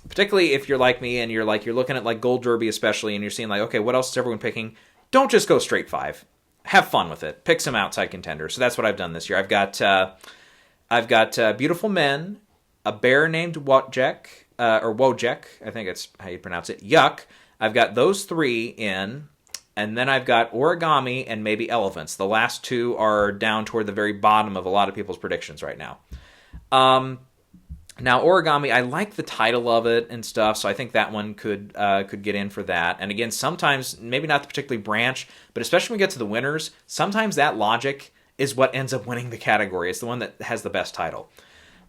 [SPEAKER 1] particularly if you're like me and you're looking at like Gold Derby especially, and you're seeing like, okay, what else is everyone picking? Don't just go straight 5. Have fun with it. Pick some outside contenders. So that's what I've done this year. I've got Beautiful Men, A Bear Named Wojciech. Or Wojciech, I think that's how you pronounce it. Yuck. I've got those 3 in, and then I've got Origami and maybe Elephants. The last 2 are down toward the very bottom of a lot of people's predictions right now. Now, Origami, I like the title of it and stuff, so I think that one could get in for that. And again, sometimes, maybe not the particularly branch, but especially when we get to the winners, sometimes that logic is what ends up winning the category. It's the one that has the best title.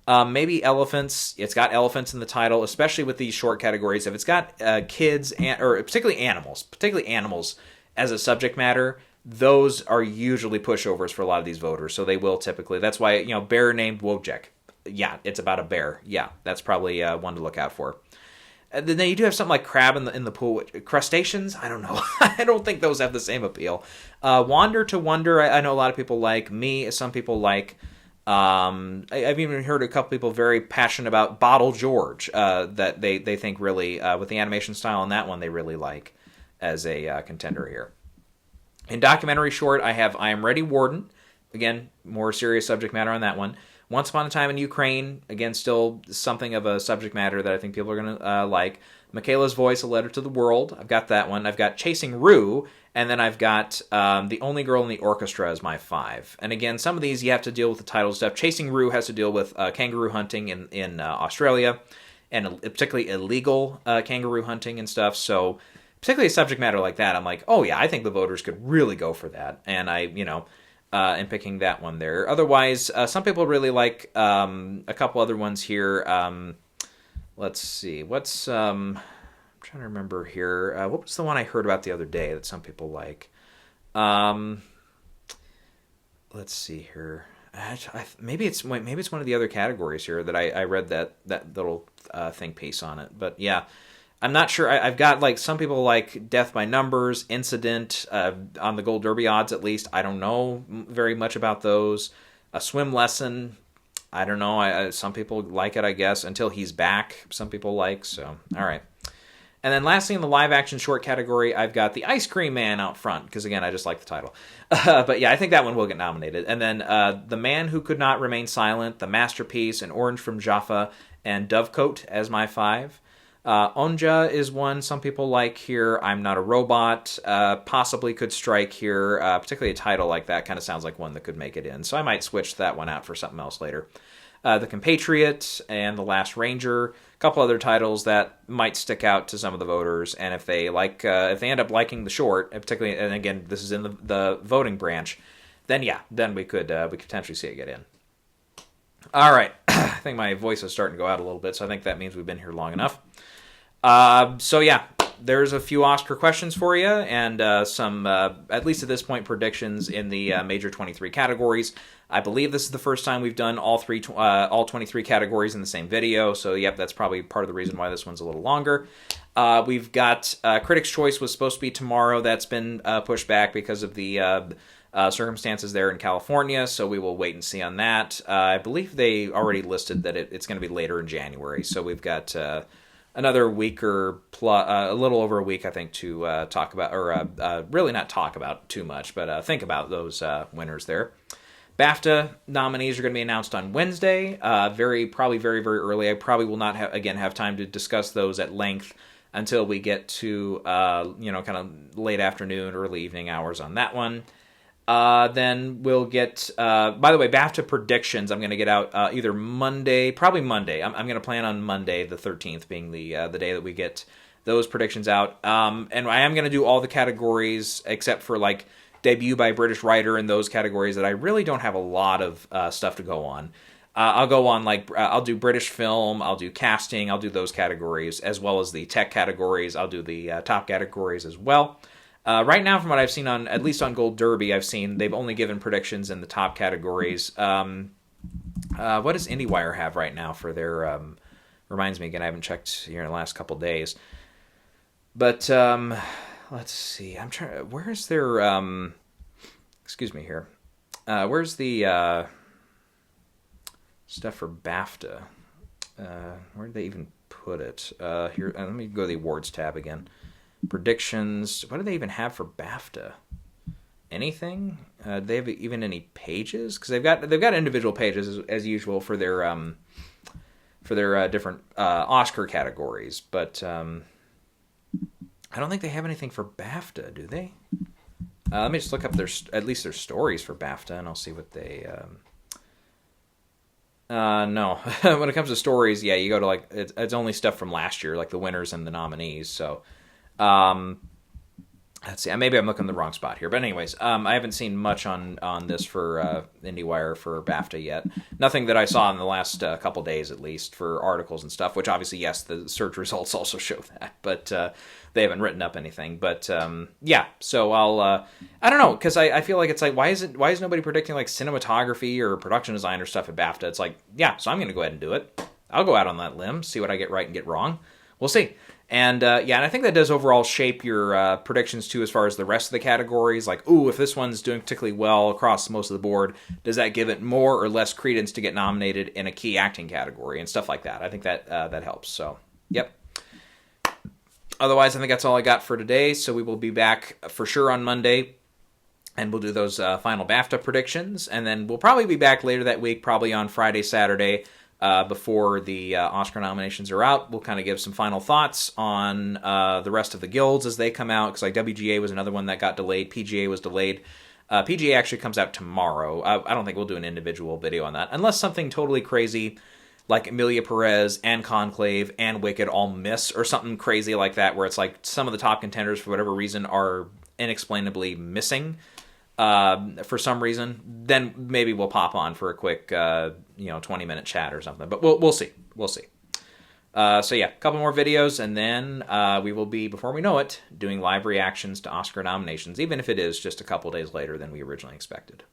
[SPEAKER 1] Maybe Elephants. It's got elephants in the title, especially with these short categories. If it's got kids, or particularly animals as a subject matter, those are usually pushovers for a lot of these voters. So they will typically. That's why, Bear Named Wojciech. Yeah, it's about a bear. Yeah, that's probably one to look out for. Then you do have something like Crab in the Pool. Crustaceans? I don't know. I don't think those have the same appeal. Wander to Wonder, I know a lot of people like. Some people like. I've even heard a couple people very passionate about Bottle George, that they think really, with the animation style on that one, they really like as a contender here. In documentary short, I have I Am Ready, Warden. Again, more serious subject matter on that one. Once Upon a Time in Ukraine. Again, still something of a subject matter that I think people are going to like. Michaela's Voice, A Letter to the World. I've got that one. I've got Chasing Rue. And then I've got The Only Girl in the Orchestra as my 5. And again, some of these you have to deal with the title stuff. Chasing Rue has to deal with kangaroo hunting in Australia, and particularly illegal kangaroo hunting and stuff. So particularly a subject matter like that, I'm like, oh yeah, I think the voters could really go for that. And am picking that one there. Otherwise, some people really like a couple other ones here. Let's see. What's... I'm trying to remember here. What was the one I heard about the other day that some people like? Let's see here. Maybe it's one of the other categories here that I read that little think piece on it. But yeah, I'm not sure. I've got like some people like Death by Numbers, Incident, on the Gold Derby odds at least. I don't know very much about those. A Swim Lesson. I don't know. Some people like it, I guess. Until He's Back, some people like. So, all right. And then lastly, in the live-action short category, I've got The Ice Cream Man out front, because, again, I just like the title. But, yeah, I think that one will get nominated. And then The Man Who Could Not Remain Silent, The Masterpiece, An Orange from Jaffa, and Dovecote as my 5. Onja is one some people like here. I'm Not a Robot possibly could strike here. Particularly a title like that kind of sounds like one that could make it in. So I might switch that one out for something else later. The Compatriot and The Last Ranger, a couple other titles that might stick out to some of the voters. And if they if they end up liking the short, particularly, and again, this is in the voting branch, then yeah, then we could potentially see it get in. All right, I think my voice is starting to go out a little bit, so I think that means we've been here long enough. So yeah, there's a few Oscar questions for you, and some, at least at this point, predictions in the major 23 categories. I believe this is the first time we've done all 23 categories in the same video, so yep, that's probably part of the reason why this one's a little longer. We've got Critics' Choice was supposed to be tomorrow. That's been pushed back because of the circumstances there in California, so we will wait and see on that. I believe they already listed that it's going to be later in January, so we've got another week or a little over a week, I think, to talk about, or really not talk about too much, but think about those winners there. BAFTA nominees are going to be announced on Wednesday, probably very, very early. I probably will not have time to discuss those at length until we get to, kind of late afternoon, early evening hours on that one. Then we'll get, by the way, BAFTA predictions I'm going to get out either Monday, probably Monday. I'm going to plan on Monday, the 13th, being the day that we get those predictions out. And I am going to do all the categories except for like debut by British writer and those categories that I really don't have a lot of stuff to go on. I'll go on I'll do British film, I'll do casting, I'll do those categories, as well as the tech categories. I'll do the top categories as well. Right now, from what I've seen at least on Gold Derby, I've seen they've only given predictions in the top categories. What does IndieWire have right now for their? Reminds me again, I haven't checked here in the last couple days. But let's see. I'm trying. Where's their? Excuse me here. Where's the stuff for BAFTA? Where did they even put it? Here. Let me go to the awards tab again. Predictions. What do they even have for BAFTA? Anything? Do they have even any pages? Because they've got individual pages as usual for their different Oscar categories, but I don't think they have anything for BAFTA, do they? Let me just look up at least their stories for BAFTA, and I'll see what they. No, when it comes to stories, yeah, you go to it's only stuff from last year, like the winners and the nominees. So. Let's see. Maybe I'm looking in the wrong spot here, but anyways, I haven't seen much on this for IndieWire for BAFTA yet. Nothing that I saw in the last couple days, at least, for articles and stuff. Which obviously, yes, the search results also show that, but they haven't written up anything. But yeah, so I don't know, because I feel like it's like why is nobody predicting like cinematography or production design or stuff at BAFTA? It's like, yeah, so I'm going to go ahead and do it. I'll go out on that limb, see what I get right and get wrong. We'll see. And and I think that does overall shape your predictions too, as far as the rest of the categories. Like, ooh, if this one's doing particularly well across most of the board, does that give it more or less credence to get nominated in a key acting category and stuff like that? I think that that helps. So, yep. Otherwise, I think that's all I got for today. So we will be back for sure on Monday, and we'll do those final BAFTA predictions, and then we'll probably be back later that week, probably on Friday, Saturday. Before the Oscar nominations are out, we'll kind of give some final thoughts on the rest of the guilds as they come out, because like WGA was another one that got delayed. PGA was delayed. PGA actually comes out tomorrow. I don't think we'll do an individual video on that, unless something totally crazy like Emilia Perez and Conclave and Wicked all miss, or something crazy like that, where it's like some of the top contenders, for whatever reason, are inexplainably missing. For some reason, then maybe we'll pop on for a quick, 20-minute chat or something. But we'll see. We'll see. So yeah, a couple more videos, and then we will be, before we know it, doing live reactions to Oscar nominations, even if it is just a couple days later than we originally expected.